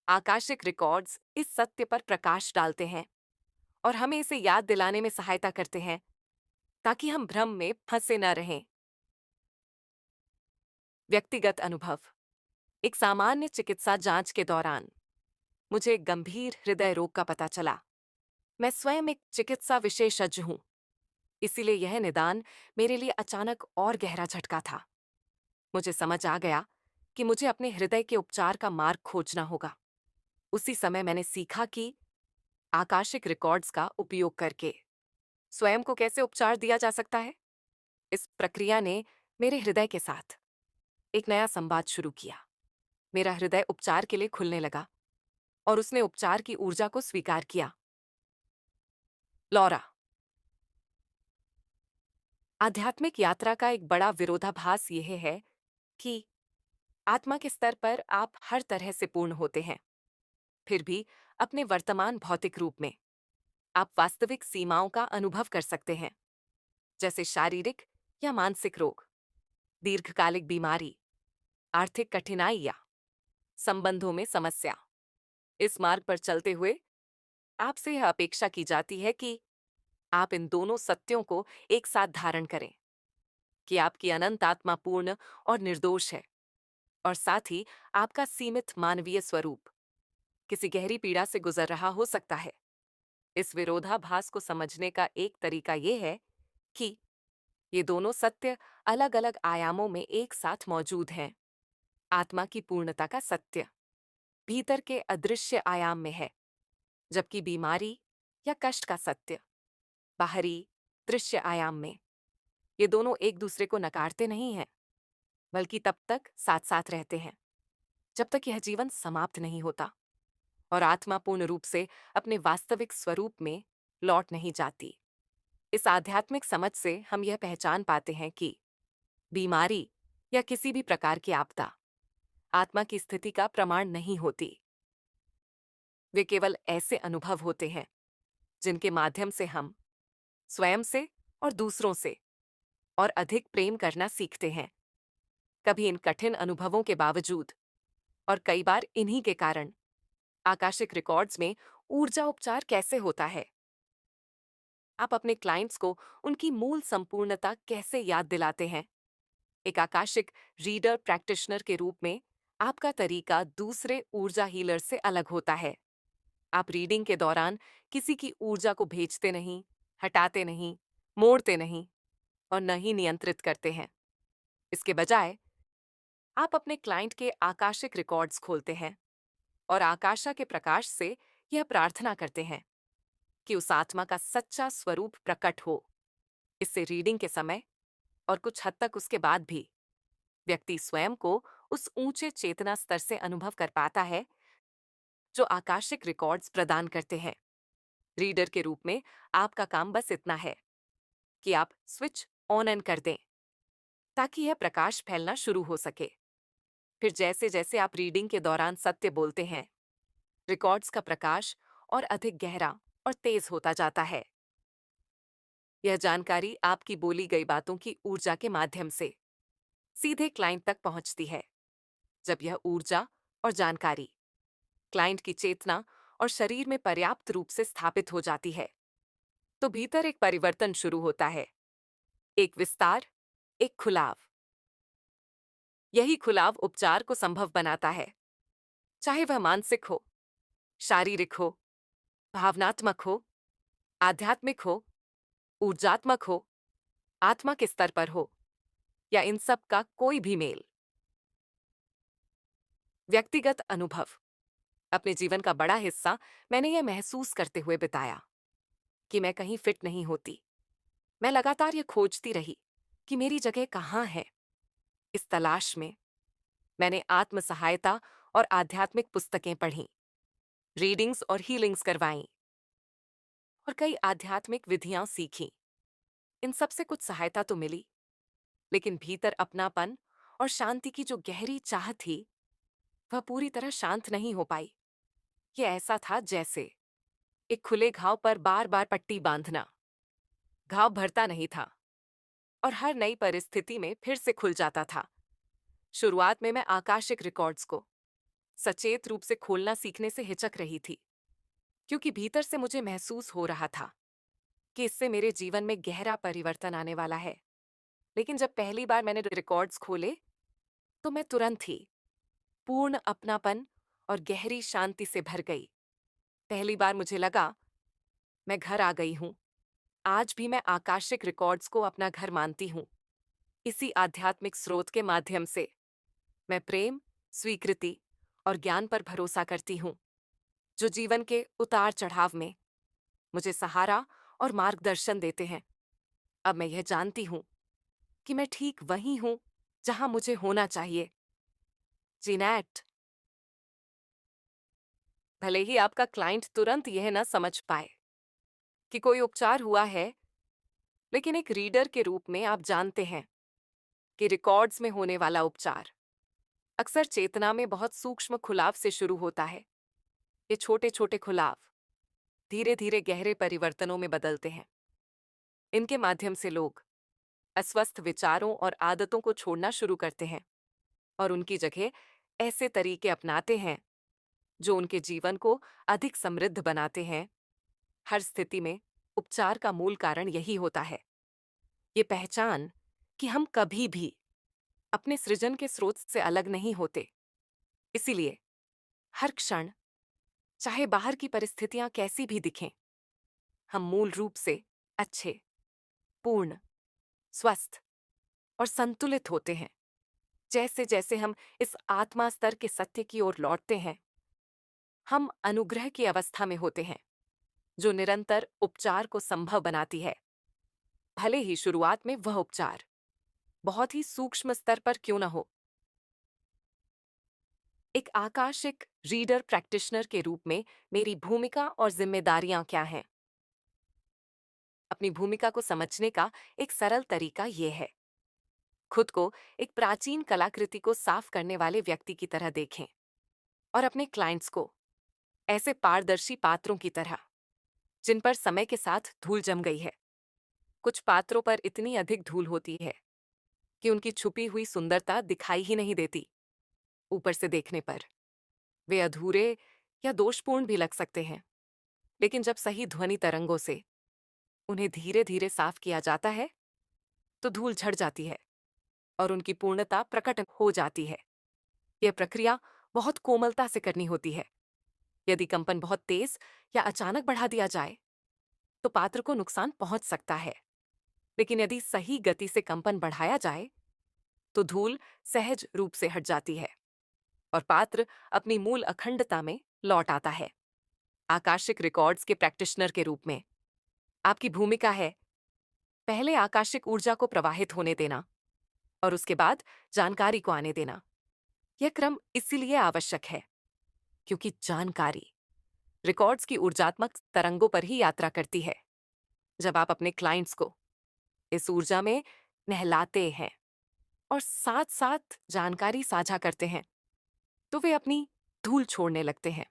आकाशिक रिकॉर्ड्स इस सत्य पर प्रकाश डालते हैं और हमें इसे याद दिलाने में सहायता करते हैं, ताकि हम भ्रम में फंसे न रहें। व्यक्तिगत अनुभव। एक सामान्य चिकित्सा जांच के दौरान मुझे एक गंभीर हृदय रोग का पता चला। मैं स्वयं एक चिकित्सा विशेषज्ञ हूं, इसीलिए यह निदान मेरे लिए अचानक और गहरा झटका था। मुझे समझ आ गया कि मुझे अपने हृदय के उपचार का मार्ग खोजना होगा। उसी समय मैंने सीखा कि आकाशिक रिकॉर्ड्स का उपयोग करके स्वयं को कैसे उपचार दिया जा सकता है। इस प्रक्रिया ने मेरे हृदय के साथ एक नया संवाद शुरू किया। मेरा हृदय उपचार के लिए खुलने लगा और उसने उपचार की ऊर्जा को स्वीकार किया। लॉरा। आध्यात्मिक यात्रा का एक बड़ा विरोधाभास यह है कि आत्मा के स्तर पर आप हर तरह से पूर्ण होते हैं, फिर भी अपने वर्तमान भौतिक रूप में आप वास्तविक सीमाओं का अनुभव कर सकते हैं, जैसे शारीरिक या मानसिक रोग, दीर्घकालिक बीमारी, आर्थिक कठिनाई या संबंधों में समस्या। इस मार्ग पर चलते हुए आपसे यह अपेक्षा की जाती है कि आप इन दोनों सत्यों को एक साथ धारण करें, कि आपकी अनंत आत्मा पूर्ण और निर्दोष है, और साथ ही आपका सीमित मानवीय स्वरूप किसी गहरी पीड़ा से गुजर रहा हो सकता है। इस विरोधाभास को समझने का एक तरीका यह है कि ये दोनों सत्य अलग अलग आयामों में एक साथ मौजूद हैं। आत्मा की पूर्णता का सत्य भीतर के अदृश्य आयाम में है, जबकि बीमारी या कष्ट का सत्य बाहरी दृश्य आयाम में। ये दोनों एक दूसरे को नकारते नहीं हैं, बल्कि तब तक साथ साथ रहते हैं जब तक यह जीवन समाप्त नहीं होता और आत्मा पूर्ण रूप से अपने वास्तविक स्वरूप में लौट नहीं जाती। इस आध्यात्मिक समझ से हम यह पहचान पाते हैं कि बीमारी या किसी भी प्रकार की आपदा आत्मा की स्थिति का प्रमाण नहीं होती। वे केवल ऐसे अनुभव होते हैं जिनके माध्यम से हम स्वयं से और दूसरों से और अधिक प्रेम करना सीखते हैं। कभी इन कठिन अनुभवों के बावजूद और कई बार इन्हीं के कारण आकाशिक रिकॉर्ड्स में ऊर्जा उपचार कैसे होता है। आप अपने क्लाइंट्स को उनकी मूल संपूर्णता कैसे याद दिलाते हैं। एक आकाशिक रीडर प्रैक्टिशनर के रूप में आपका तरीका दूसरे ऊर्जा हीलर से अलग होता है। आप रीडिंग के दौरान किसी की ऊर्जा को भेजते नहीं, हटाते नहीं, मोड़ते नहीं और न ही नियंत्रित करते हैं। इसके बजाय आप अपने क्लाइंट के आकाशिक रिकॉर्ड्स खोलते हैं और आकाशा के प्रकाश से यह प्रार्थना करते हैं कि उस आत्मा का सच्चा स्वरूप प्रकट हो। इससे रीडिंग के समय और कुछ हद तक उसके बाद भी व्यक्ति स्वयं को उस ऊंचे चेतना स्तर से अनुभव कर पाता है जो आकाशिक रिकॉर्ड्स प्रदान करते हैं। रीडर के रूप में आपका काम बस इतना है कि आप स्विच ऑन एंड कर दें ताकि यह प्रकाश फैलना शुरू हो सके। फिर जैसे जैसे आप रीडिंग के दौरान सत्य बोलते हैं, रिकॉर्ड्स का प्रकाश और अधिक गहरा और तेज होता जाता है। यह जानकारी आपकी बोली गई बातों की ऊर्जा के माध्यम से सीधे क्लाइंट तक पहुंचती है। जब यह ऊर्जा और जानकारी क्लाइंट की चेतना और शरीर में पर्याप्त रूप से स्थापित हो जाती है, तो भीतर एक परिवर्तन शुरू होता है, एक विस्तार, एक खुलाव। यही खुलाव उपचार को संभव बनाता है, चाहे वह मानसिक हो, शारीरिक हो, भावनात्मक हो, आध्यात्मिक हो, ऊर्जात्मक हो, आत्मा के स्तर पर हो, या इन सब का कोई भी मेल। व्यक्तिगत अनुभव। अपने जीवन का बड़ा हिस्सा मैंने यह महसूस करते हुए बिताया कि मैं कहीं फिट नहीं होती। मैं लगातार ये खोजती रही कि मेरी जगह कहाँ है। इस तलाश में मैंने आत्म सहायता और आध्यात्मिक पुस्तकें पढ़ीं, रीडिंग्स और हीलिंग्स करवाईं, और कई आध्यात्मिक विधियां सीखीं। इन सब से कुछ सहायता तो मिली, लेकिन भीतर अपनापन और शांति की जो गहरी चाह थी, वह पूरी तरह शांत नहीं हो पाई। ये ऐसा था जैसे एक खुले घाव पर बार बार पट्टी बांधना। घाव भरता नहीं था और हर नई परिस्थिति में फिर से खुल जाता था। शुरुआत में मैं आकाशिक रिकॉर्ड्स को सचेत रूप से खोलना सीखने से हिचक रही थी, क्योंकि भीतर से मुझे महसूस हो रहा था कि इससे मेरे जीवन में गहरा परिवर्तन आने वाला है। लेकिन जब पहली बार मैंने रिकॉर्ड्स खोले, तो मैं तुरंत ही पूर्ण अपनापन और गहरी शांति से भर गई। पहली बार मुझे लगा मैं घर आ गई हूं। आज भी मैं आकाशिक रिकॉर्ड्स को अपना घर मानती हूं। इसी आध्यात्मिक स्रोत के माध्यम से मैं प्रेम, स्वीकृति और ज्ञान पर भरोसा करती हूं, जो जीवन के उतार चढ़ाव में मुझे सहारा और मार्गदर्शन देते हैं। अब मैं यह जानती हूं कि मैं ठीक वहीं हूं जहां मुझे होना चाहिए। जीनैट, भले ही आपका क्लाइंट तुरंत यह न समझ पाए कि कोई उपचार हुआ है, लेकिन एक रीडर के रूप में आप जानते हैं कि रिकॉर्ड्स में होने वाला उपचार अक्सर चेतना में बहुत सूक्ष्म खुलाव से शुरू होता है। ये छोटे छोटे खुलाव धीरे धीरे गहरे परिवर्तनों में बदलते हैं। इनके माध्यम से लोग अस्वस्थ विचारों और आदतों को छोड़ना शुरू करते हैं और उनकी जगह ऐसे तरीके अपनाते हैं जो उनके जीवन को अधिक समृद्ध बनाते हैं। हर स्थिति में उपचार का मूल कारण यही होता है, ये पहचान कि हम कभी भी अपने सृजन के स्रोत से अलग नहीं होते। इसीलिए हर क्षण, चाहे बाहर की परिस्थितियां कैसी भी दिखें, हम मूल रूप से अच्छे, पूर्ण, स्वस्थ और संतुलित होते हैं। जैसे जैसे हम इस आत्मा स्तर के सत्य की ओर लौटते हैं, हम अनुग्रह की अवस्था में होते हैं, जो निरंतर उपचार को संभव बनाती है। भले ही शुरुआत में वह उपचार बहुत ही सूक्ष्म स्तर पर क्यों न हो। एक आकाशिक रीडर प्रैक्टिशनर के रूप में मेरी भूमिका और जिम्मेदारियां क्या हैं? अपनी भूमिका को समझने का एक सरल तरीका यह है, खुद को एक प्राचीन कलाकृति को साफ करने वाले व्यक्ति की तरह देखें और अपने क्लाइंट्स को ऐसे पारदर्शी पात्रों की तरह, जिन पर समय के साथ धूल जम गई है। कुछ पात्रों पर इतनी अधिक धूल होती है कि उनकी छुपी हुई सुंदरता दिखाई ही नहीं देती। ऊपर से देखने पर वे अधूरे या दोषपूर्ण भी लग सकते हैं, लेकिन जब सही ध्वनि तरंगों से उन्हें धीरे धीरे साफ किया जाता है, तो धूल झड़ जाती है और उनकी पूर्णता प्रकट हो जाती है। यह प्रक्रिया बहुत कोमलता से करनी होती है। यदि कंपन बहुत तेज या अचानक बढ़ा दिया जाए, तो पात्र को नुकसान पहुंच सकता है। लेकिन यदि सही गति से कंपन बढ़ाया जाए, तो धूल सहज रूप से हट जाती है और पात्र अपनी मूल अखंडता में लौट आता है। आकाशिक रिकॉर्ड्स के प्रैक्टिशनर के रूप में आपकी भूमिका है पहले आकाशिक ऊर्जा को प्रवाहित होने देना और उसके बाद जानकारी को आने देना। यह क्रम इसीलिए आवश्यक है क्योंकि जानकारी रिकॉर्ड्स की ऊर्जात्मक तरंगों पर ही यात्रा करती है। जब आप अपने क्लाइंट्स को इस ऊर्जा में नहलाते हैं और साथ साथ जानकारी साझा करते हैं, तो वे अपनी धूल छोड़ने लगते हैं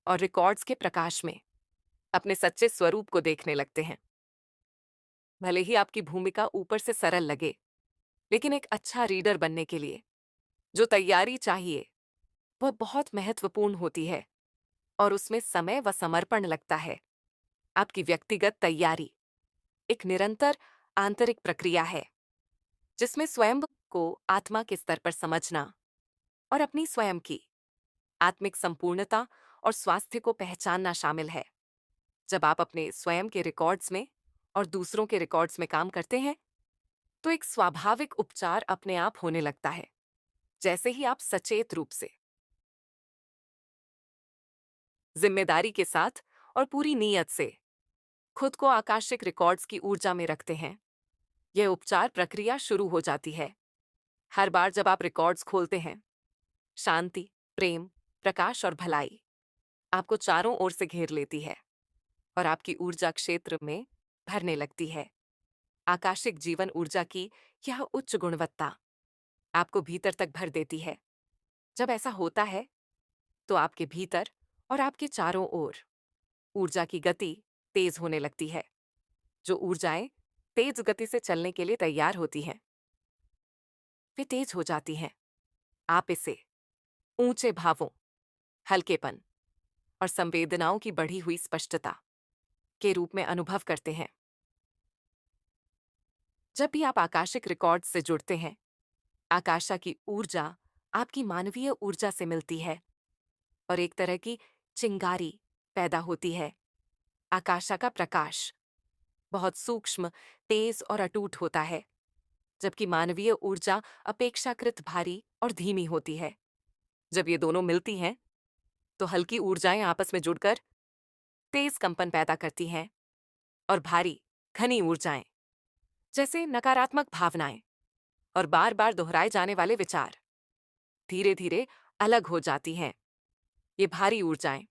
और रिकॉर्ड्स के प्रकाश में अपने सच्चे स्वरूप को देखने लगते हैं। भले ही आपकी भूमिका ऊपर से सरल लगे, लेकिन एक अच्छा रीडर बनने के लिए जो तैयारी चाहिए वह बहुत महत्वपूर्ण होती है, और उसमें समय व समर्पण लगता है। आपकी व्यक्तिगत तैयारी एक निरंतर आंतरिक प्रक्रिया है, जिसमें स्वयं को आत्मा के स्तर पर समझना और अपनी स्वयं की आत्मिक संपूर्णता और स्वास्थ्य को पहचानना शामिल है। जब आप अपने स्वयं के रिकॉर्ड्स में और दूसरों के रिकॉर्ड्स में काम करते हैं, तो एक स्वाभाविक उपचार अपने आप होने लगता है, जैसे ही आप सचेत रूप से, जिम्मेदारी के साथ और पूरी नीयत से खुद को आकाशिक रिकॉर्ड्स की ऊर्जा में रखते हैं। यह उपचार प्रक्रिया शुरू हो जाती है। हर बार जब आप रिकॉर्ड्स खोलते हैं, शांति, प्रेम, प्रकाश और भलाई आपको चारों ओर से घेर लेती है और आपकी ऊर्जा क्षेत्र में भरने लगती है। आकाशिक जीवन ऊर्जा की यह उच्च गुणवत्ता आपको भीतर तक भर देती है। जब ऐसा होता है, तो आपके भीतर और आपके चारों ओर ऊर्जा की गति तेज होने लगती है। जो ऊर्जाएं तेज गति से चलने के लिए तैयार होती हैं, वे तेज हो जाती हैं। आप इसे ऊंचे भावों, हल्केपन और संवेदनाओं की बढ़ी हुई स्पष्टता के रूप में अनुभव करते हैं। जब भी आप आकाशिक रिकॉर्ड से जुड़ते हैं, आकाशा की ऊर्जा आपकी मानवीय ऊर्जा से मिलती है और एक तरह की चिंगारी पैदा होती है। आकाशा का प्रकाश बहुत सूक्ष्म, तेज और अटूट होता है, जबकि मानवीय ऊर्जा अपेक्षाकृत भारी और धीमी होती है। जब ये दोनों मिलती हैं, तो हल्की ऊर्जाएं आपस में जुड़कर तेज कंपन पैदा करती हैं, और भारी, घनी ऊर्जाएं, जैसे नकारात्मक भावनाएं और बार बार दोहराए जाने वाले विचार, धीरे धीरे अलग हो जाती हैं। ये भारी ऊर्जाएं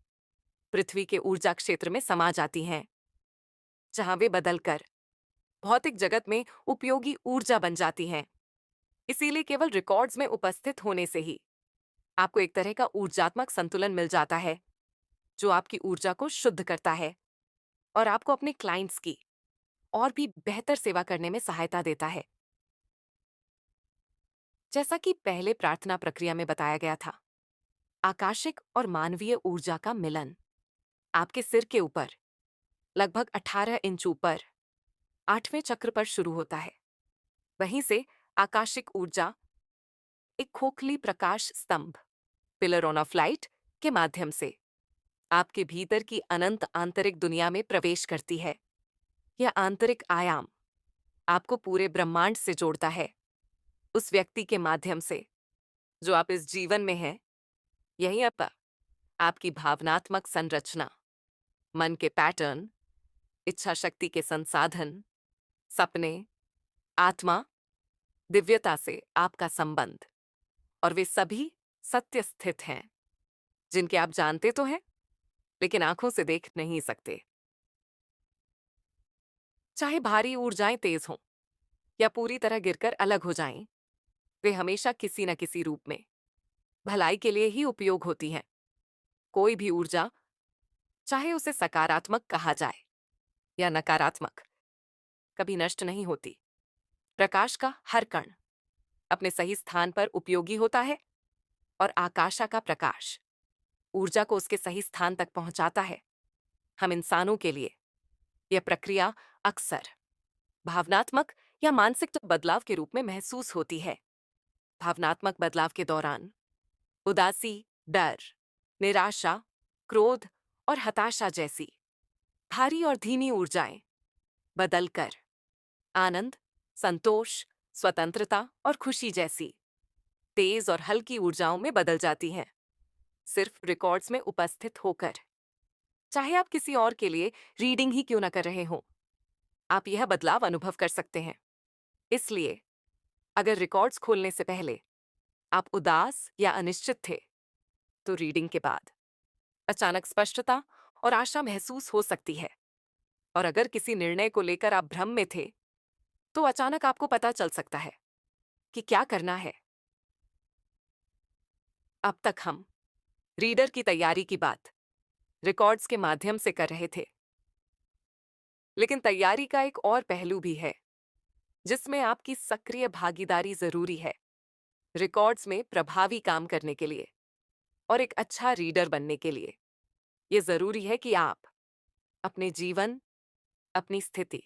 पृथ्वी के ऊर्जा क्षेत्र में समा जाती हैं, जहां वे बदलकर भौतिक जगत में उपयोगी ऊर्जा बन जाती हैं। इसीलिए केवल रिकॉर्ड्स में उपस्थित होने से ही आपको एक तरह का ऊर्जात्मक संतुलन मिल जाता है, जो आपकी ऊर्जा को शुद्ध करता है और आपको अपने क्लाइंट्स की और भी बेहतर सेवा करने में सहायता देता है। जैसा कि पहले प्रार्थना प्रक्रिया में बताया गया था, आकाशिक और मानवीय ऊर्जा का मिलन आपके सिर के ऊपर लगभग 18 इंच ऊपर 8वें चक्र पर शुरू होता है। वहीं से आकाशिक ऊर्जा एक खोखली प्रकाश स्तंभ, पिलर ऑन ऑफ लाइट, के माध्यम से आपके भीतर की अनंत आंतरिक दुनिया में प्रवेश करती है। यह आंतरिक आयाम आपको पूरे ब्रह्मांड से जोड़ता है, उस व्यक्ति के माध्यम से जो आप इस जीवन में हैं। यही आपकी भावनात्मक संरचना, मन के पैटर्न, इच्छा शक्ति के संसाधन, सपने, आत्मा, दिव्यता से आपका संबंध, और वे सभी सत्य स्थित हैं, जिनके आप जानते तो हैं, लेकिन आंखों से देख नहीं सकते। चाहे भारी ऊर्जाएं तेज हों या पूरी तरह गिरकर अलग हो जाएं, वे हमेशा किसी न किसी रूप में भलाई के लिए ही उपयोग होती हैं। कोई भी ऊर्जा, चाहे उसे सकारात्मक कहा जाए या नकारात्मक, कभी नष्ट नहीं होती। प्रकाश का हर कण अपने सही स्थान पर उपयोगी होता है, और आकाशा का प्रकाश ऊर्जा को उसके सही स्थान तक पहुंचाता है। हम इंसानों के लिए यह प्रक्रिया अक्सर भावनात्मक या मानसिक बदलाव के रूप में महसूस होती है। भावनात्मक बदलाव के दौरान उदासी, डर, निराशा, क्रोध और हताशा जैसी भारी और धीमी ऊर्जाएं बदलकर आनंद, संतोष, स्वतंत्रता और खुशी जैसी तेज और हल्की ऊर्जाओं में बदल जाती हैं, सिर्फ रिकॉर्ड्स में उपस्थित होकर। चाहे आप किसी और के लिए रीडिंग ही क्यों न कर रहे हों, आप यह बदलाव अनुभव कर सकते हैं। इसलिए अगर रिकॉर्ड्स खोलने से पहले आप उदास या अनिश्चित थे, तो रीडिंग के बाद अचानक स्पष्टता और आशा महसूस हो सकती है। और अगर किसी निर्णय को लेकर आप भ्रम में थे, तो अचानक आपको पता चल सकता है कि क्या करना है। अब तक हम रीडर की तैयारी की बात रिकॉर्ड्स के माध्यम से कर रहे थे, लेकिन तैयारी का एक और पहलू भी है, जिसमें आपकी सक्रिय भागीदारी जरूरी है। रिकॉर्ड्स में प्रभावी काम करने के लिए और एक अच्छा रीडर बनने के लिए यह जरूरी है कि आप अपने जीवन, अपनी स्थिति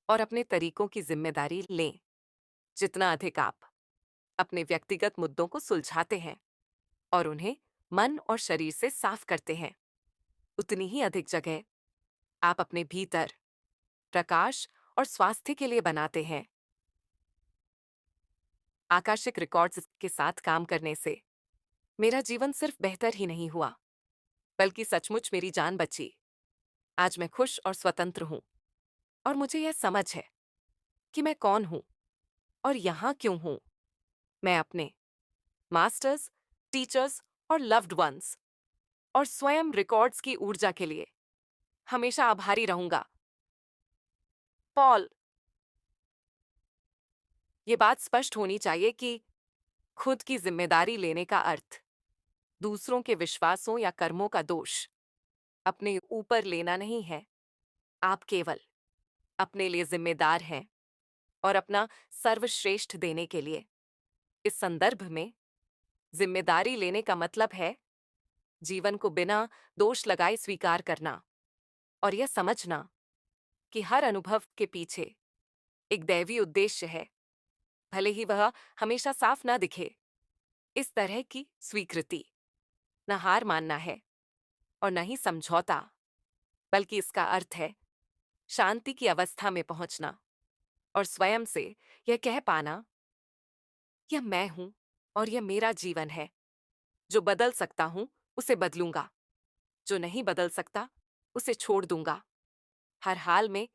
और अपने तरीकों की जिम्मेदारी लें। जितना अधिक आप अपने व्यक्तिगत मुद्दों को सुलझाते हैं और उन्हें मन और शरीर से साफ करते हैं, उतनी ही अधिक जगह आप अपने भीतर प्रकाश और स्वास्थ्य के लिए बनाते हैं। आकाशिक रिकॉर्ड्स के साथ काम करने से मेरा जीवन सिर्फ बेहतर ही नहीं हुआ, बल्कि सचमुच मेरी जान बची। आज मैं खुश और स्वतंत्र हूं, और मुझे यह समझ है कि मैं कौन हूं और यहां क्यों हूं। मैं अपने मास्टर्स, टीचर्स और लव्ड वंस और स्वयं रिकॉर्ड्स की ऊर्जा के लिए हमेशा आभारी रहूंगा। पॉल, ये बात स्पष्ट होनी चाहिए कि खुद की जिम्मेदारी लेने का अर्थ दूसरों के विश्वासों या कर्मों का दोष अपने ऊपर लेना नहीं है। आप केवल अपने लिए जिम्मेदार हैं और अपना सर्वश्रेष्ठ देने के लिए। इस संदर्भ में जिम्मेदारी लेने का मतलब है जीवन को बिना दोष लगाए स्वीकार करना और यह समझना कि हर अनुभव के पीछे एक दैवी उद्देश्य है, भले ही वह हमेशा साफ ना दिखे। इस तरह की स्वीकृति न हार मानना है और न ही समझौता, बल्कि इसका अर्थ है शांति की अवस्था में पहुंचना और स्वयं से यह कह पाना, यह मैं हूं और यह मेरा जीवन है। जो बदल सकता हूं उसे बदलूंगा, जो नहीं बदल सकता उसे छोड़ दूंगा। हर हाल में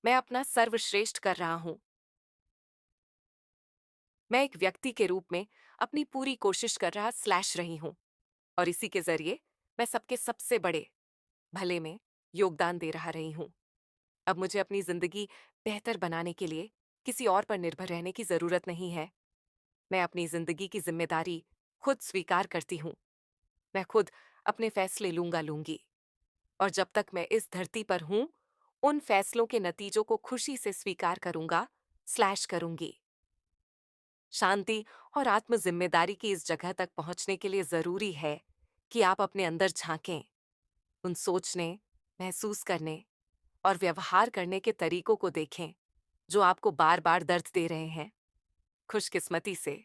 मैं अपना सर्वश्रेष्ठ कर रहा हूं। मैं एक व्यक्ति के रूप में अपनी पूरी कोशिश कर रहा स्लैश रही हूं, और इसी के जरिए मैं सबके सबसे बड़े भले में योगदान दे रहा रही हूं। अब मुझे अपनी जिंदगी बेहतर बनाने के लिए किसी और पर निर्भर रहने की जरूरत नहीं है। मैं अपनी जिंदगी की जिम्मेदारी खुद स्वीकार करती हूँ। मैं खुद अपने फैसले लूंगी, और जब तक मैं इस धरती पर हूं, उन फैसलों के नतीजों को खुशी से स्वीकार करूंगा स्लैश करूंगी। शांति और आत्म जिम्मेदारी की इस जगह तक पहुंचने के लिए जरूरी है कि आप अपने अंदर झांकें, उन सोचने, महसूस करने और व्यवहार करने के तरीकों को देखें जो आपको बार बार दर्द दे रहे हैं। खुशकिस्मती से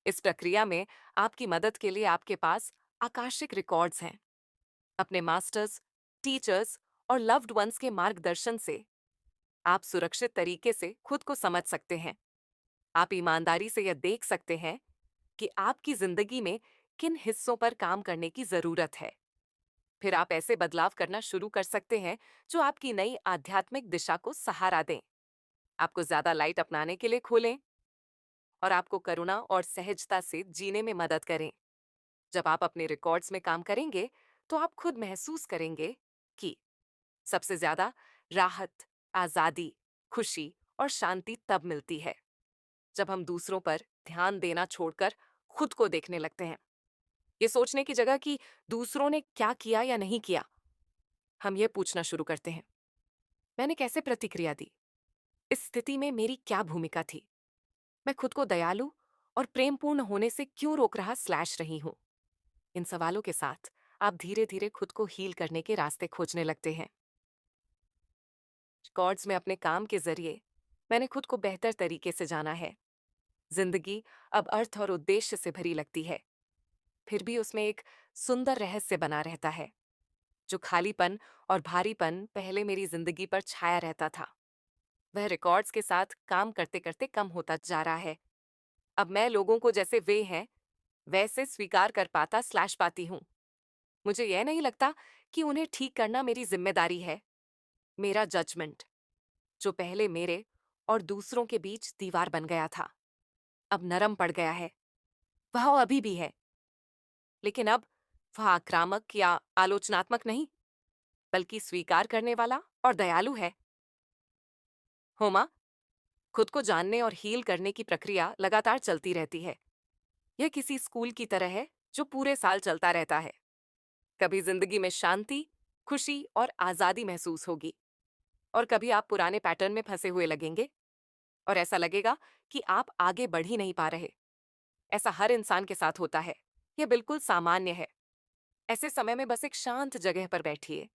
इस प्रक्रिया में आपकी मदद के लिए आपके पास आकाशिक रिकॉर्ड्स हैं। अपने मास्टर्स, टीचर्स और लव्ड वंस के मार्गदर्शन से आप सुरक्षित तरीके से खुद को समझ सकते हैं। आप ईमानदारी से यह देख सकते हैं कि आपकी जिंदगी में किन हिस्सों पर काम करने की जरूरत है। फिर आप ऐसे बदलाव करना शुरू कर सकते हैं जो आपकी नई आध्यात्मिक दिशा को सहारा दें, आपको ज्यादा लाइट अपनाने के लिए खोलें और आपको करुणा और सहजता से जीने में मदद करें। जब आप अपने रिकॉर्ड्स में काम करेंगे तो आप खुद महसूस करेंगे कि सबसे ज्यादा राहत, आजादी, खुशी और शांति तब मिलती है जब हम दूसरों पर ध्यान देना छोड़कर खुद को देखने लगते हैं। ये सोचने की जगह कि दूसरों ने क्या किया या नहीं किया, हम ये पूछना शुरू करते हैं, मैंने कैसे प्रतिक्रिया दी? इस स्थिति में मेरी क्या भूमिका थी? मैं खुद को दयालु और प्रेमपूर्ण होने से क्यों रोक रहा स्लैश रही हूं? इन सवालों के साथ आप धीरे धीरे खुद को हील करने के रास्ते खोजने लगते हैं। रिकॉर्ड्स में अपने काम के जरिए मैंने खुद को बेहतर तरीके से जाना है। जिंदगी अब अर्थ और उद्देश्य से भरी लगती है, फिर भी उसमें एक सुंदर रहस्य बना रहता है। जो खालीपन और भारीपन पहले मेरी जिंदगी पर छाया रहता था, वह रिकॉर्ड्स के साथ काम करते करते कम होता जा रहा है। अब मैं लोगों को जैसे वे हैं वैसे स्वीकार कर पाता स्लैश पाती हूँ। मुझे यह नहीं लगता कि उन्हें ठीक करना मेरी जिम्मेदारी है। मेरा जजमेंट, जो पहले मेरे और दूसरों के बीच दीवार बन गया था, अब नरम पड़ गया है। वह अभी भी है, लेकिन अब वह आक्रामक या आलोचनात्मक नहीं, बल्कि स्वीकार करने वाला और दयालु है। होमा, खुद को जानने और हील करने की प्रक्रिया लगातार चलती रहती है। यह किसी स्कूल की तरह है जो पूरे साल चलता रहता है। कभी जिंदगी में शांति, खुशी और आजादी महसूस होगी, और कभी आप पुराने पैटर्न में फंसे हुए लगेंगे और ऐसा लगेगा कि आप आगे बढ़ ही नहीं पा रहे। ऐसा हर इंसान के साथ होता है। यह बिल्कुल सामान्य है। ऐसे समय में बस एक शांत जगह पर बैठिए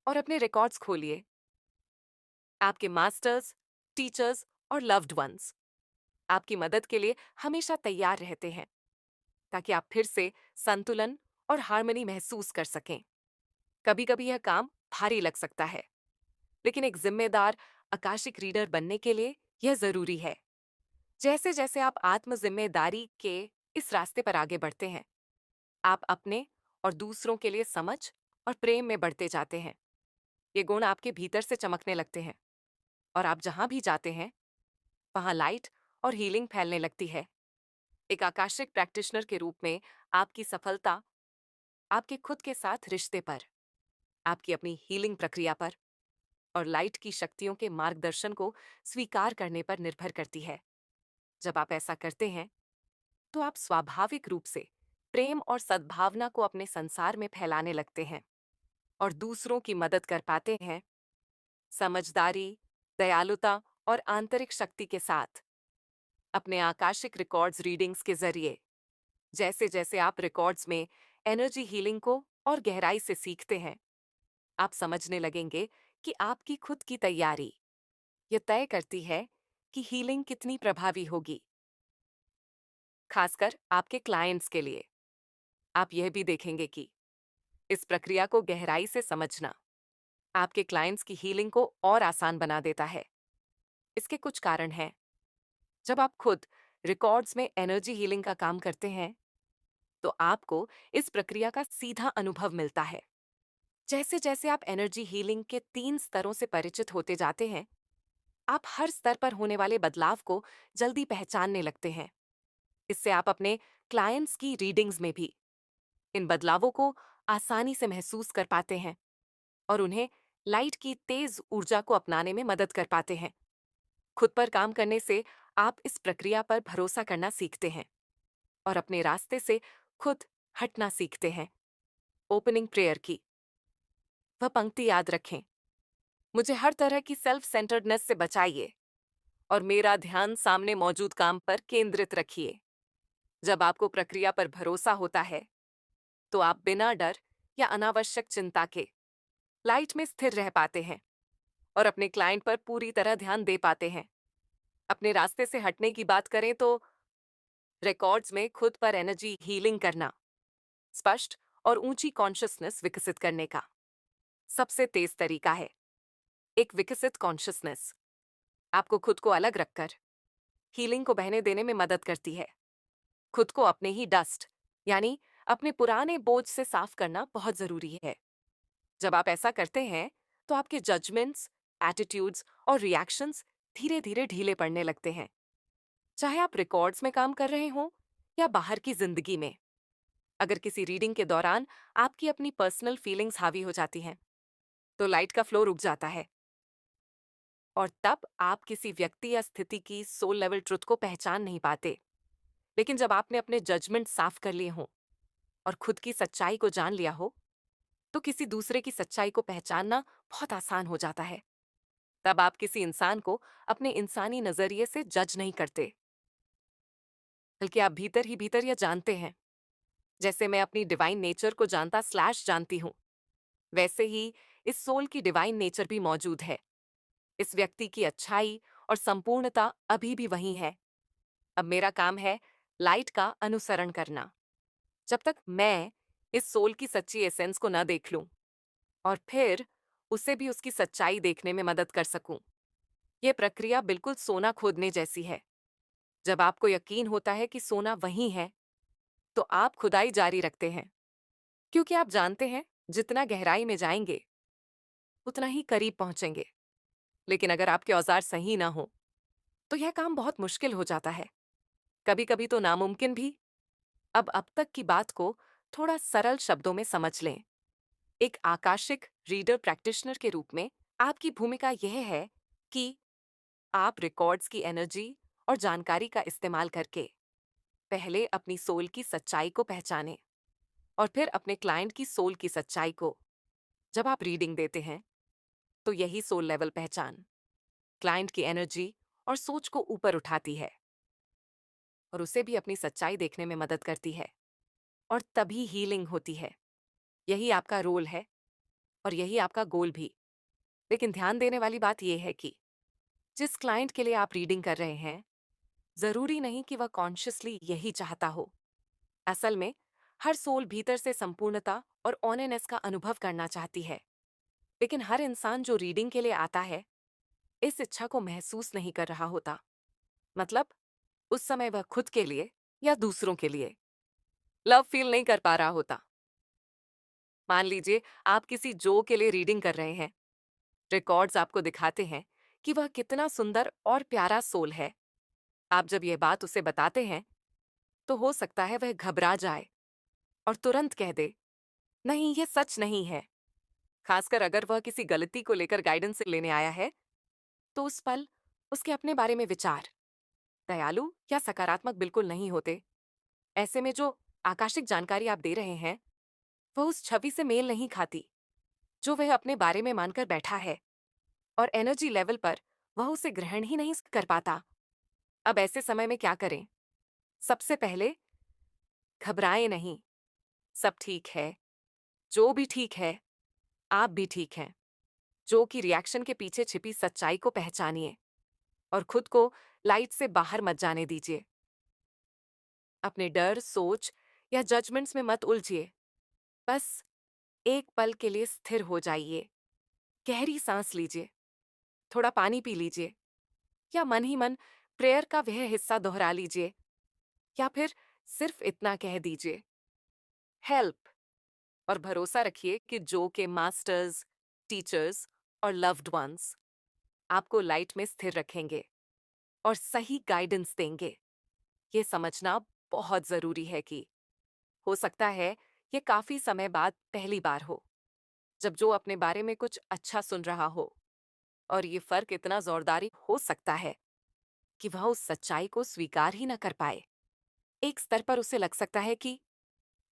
और अपने रिकॉर्ड्स खोलिए। आपके मास्टर्स, टीचर्स और लव्ड वंस आपकी मदद के लिए हमेशा तैयार रहते हैं, ताकि आप फिर से संतुलन और हार्मनी महसूस कर सकें। कभी कभी यह काम भारी लग सकता है, लेकिन एक जिम्मेदार आकाशिक रीडर बनने के लिए यह जरूरी है। जैसे जैसे आप आत्म जिम्मेदारी के इस रास्ते पर आगे बढ़ते हैं, आप अपने और दूसरों के लिए समझ और प्रेम में बढ़ते जाते हैं। ये गुण आपके भीतर से चमकने लगते हैं और आप जहां भी जाते हैं वहां लाइट और हीलिंग फैलने लगती है। एक आकाशिक प्रैक्टिशनर के रूप में आपकी सफलता आपके खुद के साथ रिश्ते पर, आपकी अपनी हीलिंग प्रक्रिया पर और लाइट की शक्तियों के मार्गदर्शन को स्वीकार करने पर निर्भर करती है। जब आप ऐसा करते हैं तो आप स्वाभाविक रूप से प्रेम और सद्भावना को अपने संसार में फैलाने लगते हैं और दूसरों की मदद कर पाते हैं। समझदारी, दयालुता और आंतरिक शक्ति के साथ अपने आकाशिक रिकॉर्ड्स रीडिंग्स के जरिए, जैसे जैसे आप रिकॉर्ड्स में एनर्जी हीलिंग को और गहराई से सीखते हैं, आप समझने लगेंगे कि आपकी खुद की तैयारी ये तय करती है कि हीलिंग कितनी प्रभावी होगी, खासकर आपके क्लाइंट्स के लिए। आप यह भी देखेंगे कि इस प्रक्रिया को गहराई से समझना आपके क्लाइंट्स की हीलिंग को और आसान बना देता है। इसके कुछ कारण हैं। जब आप खुद रिकॉर्ड्स में एनर्जी हीलिंग का काम करते हैं, तो आपको इस प्रक्रिया का सीधा अनुभव मिलता है। जैसे जैसे आप एनर्जी हीलिंग के 3 स्तरों से परिचित होते जाते हैं, आप हर स्तर पर होने वाले बदलाव को जल्दी पहचानने लगते हैं। इससे आप अपने क्लाइंट्स की रीडिंग्स में भी इन बदलावों को आसानी से महसूस कर पाते हैं और उन्हें लाइट की तेज ऊर्जा को अपनाने में मदद कर पाते हैं। खुद पर काम करने से आप इस प्रक्रिया पर भरोसा करना सीखते हैं और अपने रास्ते से खुद हटना सीखते हैं। ओपनिंग प्रेयर की वह पंक्ति याद रखें, मुझे हर तरह की सेल्फ सेंटर्डनेस से बचाइए और मेरा ध्यान सामने मौजूद काम पर केंद्रित रखिए। जब आपको प्रक्रिया पर भरोसा होता है, तो आप बिना डर या अनावश्यक चिंता के लाइट में स्थिर रह पाते हैं और अपने क्लाइंट पर पूरी तरह ध्यान दे पाते हैं। अपने रास्ते से हटने की बात करें तो रिकॉर्ड्स में खुद पर एनर्जी हीलिंग करना स्पष्ट और ऊंची कॉन्शियसनेस विकसित करने का सबसे तेज तरीका है। एक विकसित कॉन्शियसनेस आपको खुद को अलग रखकर हीलिंग को बहने देने में मदद करती है। खुद को अपने ही डस्ट यानी अपने पुराने बोझ से साफ करना बहुत जरूरी है। जब आप ऐसा करते हैं तो आपके जजमेंट्स, एटीट्यूड्स और रिएक्शंस धीरे धीरे ढीले पड़ने लगते हैं। चाहे आप रिकॉर्ड्स में काम कर रहे हों या बाहर की जिंदगी में। अगर किसी रीडिंग के दौरान आपकी अपनी पर्सनल फीलिंग्स हावी हो जाती हैं, तो लाइट का फ्लो रुक जाता है और तब आप किसी व्यक्ति या स्थिति की सोल लेवल ट्रुथ को पहचान नहीं पाते। लेकिन जब आपने अपने जजमेंट साफ कर लिए हों और खुद की सच्चाई को जान लिया हो, तो किसी दूसरे की सच्चाई को पहचानना बहुत आसान हो जाता है। तब आप किसी इंसान को अपने इंसानी नजरिए से जज नहीं करते, बल्कि आप भीतर ही भीतर यह जानते हैं। जैसे मैं अपनी डिवाइन नेचर को जानता स्लैश जानती हूँ, वैसे ही इस सोल की डिवाइन नेचर भी मौजूद है। इस व्यक्ति की अच्छाई और संपूर्णता अभी भी वही है। अब मेरा काम है लाइट का अनुसरण करना, जब तक मैं इस सोल की सच्ची एसेंस को न देख लूं और फिर उसे भी उसकी सच्चाई देखने में मदद कर सकूं। यह प्रक्रिया बिल्कुल सोना खोदने जैसी है। जब आपको यकीन होता है कि सोना वही है, तो आप खुदाई जारी रखते हैं, क्योंकि आप जानते हैं जितना गहराई में जाएंगे उतना ही करीब पहुंचेंगे। लेकिन अगर आपके औजार सही ना हो, तो यह काम बहुत मुश्किल हो जाता है, कभी कभी तो नामुमकिन भी। अब तक की बात को थोड़ा सरल शब्दों में समझ लें। एक आकाशिक रीडर प्रैक्टिशनर के रूप में आपकी भूमिका यह है कि आप रिकॉर्ड्स की एनर्जी और जानकारी का इस्तेमाल करके पहले अपनी सोल की सच्चाई को पहचानें और फिर अपने क्लाइंट की सोल की सच्चाई को। जब आप रीडिंग देते हैं तो यही सोल लेवल पहचान क्लाइंट की एनर्जी और सोच को ऊपर उठाती है और उसे भी अपनी सच्चाई देखने में मदद करती है, और तभी हीलिंग होती है। यही आपका रोल है और यही आपका गोल भी। लेकिन ध्यान देने वाली बात यह है कि जिस क्लाइंट के लिए आप रीडिंग कर रहे हैं, जरूरी नहीं कि वह कॉन्शियसली यही चाहता हो। असल में हर सोल भीतर से संपूर्णता और ऑनेनेस का अनुभव करना चाहती है, लेकिन हर इंसान जो रीडिंग के लिए आता है इस इच्छा को महसूस नहीं कर रहा होता। मतलब उस समय वह खुद के लिए या दूसरों के लिए लव फील नहीं कर पा रहा होता। मान लीजिए आप किसी जो के लिए रीडिंग कर रहे हैं। रिकॉर्ड्स आपको दिखाते हैं कि वह कितना सुंदर और प्यारा सोल है। आप जब यह बात उसे बताते हैं तो हो सकता है वह घबरा जाए और तुरंत कह दे, नहीं ये सच नहीं है। खासकर अगर वह किसी गलती को लेकर गाइडेंस लेने आया है, तो उस पल उसके अपने बारे में विचार दयालु या सकारात्मक बिल्कुल नहीं होते। ऐसे में जो आकाशिक जानकारी आप दे रहे हैं वह उस छवि से मेल नहीं खाती जो वह अपने बारे में मानकर बैठा है, और एनर्जी लेवल पर वह उसे ग्रहण ही नहीं कर पाता। अब ऐसे समय में क्या करें? सबसे पहले घबराएं नहीं। सब ठीक है, जो भी ठीक है, आप भी ठीक हैं। जो कि रिएक्शन के पीछे छिपी सच्चाई को पहचानिए और खुद को लाइट से बाहर मत जाने दीजिए। अपने डर, सोच या जजमेंट्स में मत उलझिए। बस एक पल के लिए स्थिर हो जाइए। गहरी सांस लीजिए, थोड़ा पानी पी लीजिए, या मन ही मन प्रेयर का वह हिस्सा दोहरा लीजिए, या फिर सिर्फ इतना कह दीजिए, हेल्प। और भरोसा रखिए कि जो के मास्टर्स, टीचर्स और लव्ड वंस आपको लाइट में स्थिर रखेंगे और सही गाइडेंस देंगे। ये समझना बहुत जरूरी है कि हो सकता है ये काफी समय बाद पहली बार हो जब जो अपने बारे में कुछ अच्छा सुन रहा हो, और ये फर्क इतना जोरदारी हो सकता है कि वह उस सच्चाई को स्वीकार ही ना कर पाए। एक स्तर पर उसे लग सकता है कि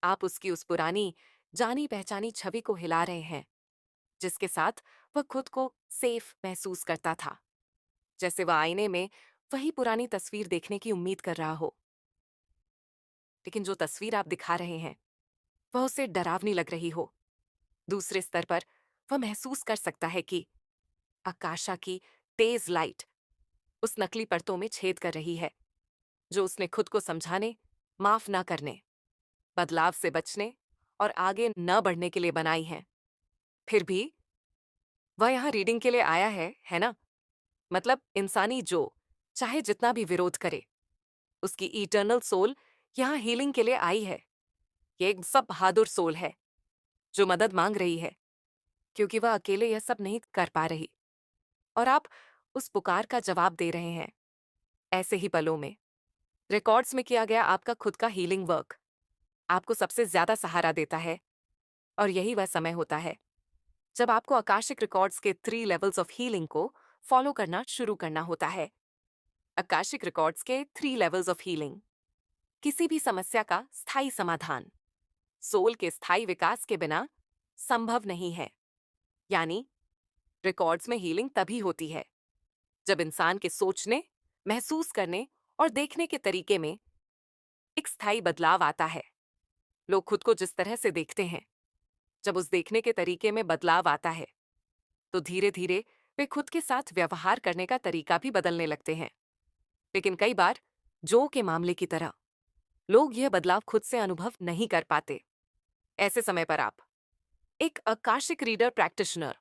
आप उसकी उस पुरानी जानी पहचानी छवि को हिला रहे हैं जिसके साथ वह खुद को सेफ महसूस करता था, जैसे वह आईने में वही पुरानी तस्वीर देखने की उम्मीद कर रहा हो। लेकिन जो तस्वीर आप दिखा रहे हैं वह उसे डरावनी लग रही हो। दूसरे स्तर पर वह महसूस कर सकता है कि आकाशा की तेज लाइट उस नकली परतों में छेद कर रही है जो उसने खुद को समझाने, माफ ना करने, बदलाव से बचने और आगे न बढ़ने के लिए बनाई हैं। फिर भी वह यहां रीडिंग के लिए आया है ना? मतलब इंसानी जो चाहे जितना भी विरोध करे, उसकी इटर्नल सोल यहां हीलिंग के लिए आई है। ये एक सब बहादुर सोल है जो मदद मांग रही है, क्योंकि वह अकेले यह सब नहीं कर पा रही, और आप उस पुकार का जवाब दे रहे हैं। ऐसे ही पलों में रिकॉर्ड्स में किया गया आपका खुद का हीलिंग वर्क आपको सबसे ज्यादा सहारा देता है, और यही वह समय होता है जब आपको आकाशिक रिकॉर्ड्स के 3 लेवल्स ऑफ हीलिंग को फॉलो करना शुरू करना होता है। आकाशिक रिकॉर्ड्स के 3 लेवल्स ऑफ हीलिंग। किसी भी समस्या का स्थायी समाधान सोल के स्थायी विकास के बिना संभव नहीं है। यानी रिकॉर्ड्स में हीलिंग तभी होती है जब इंसान के सोचने, महसूस करने और देखने के तरीके में एक स्थायी बदलाव आता है। लोग खुद को जिस तरह से देखते हैं, जब उस देखने के तरीके में बदलाव आता है तो धीरे धीरे वे खुद के साथ व्यवहार करने का तरीका भी बदलने लगते हैं। लेकिन कई बार जो के मामले की तरह लोग यह बदलाव खुद से अनुभव नहीं कर पाते। ऐसे समय पर आप एक आकाशिक रीडर प्रैक्टिशनर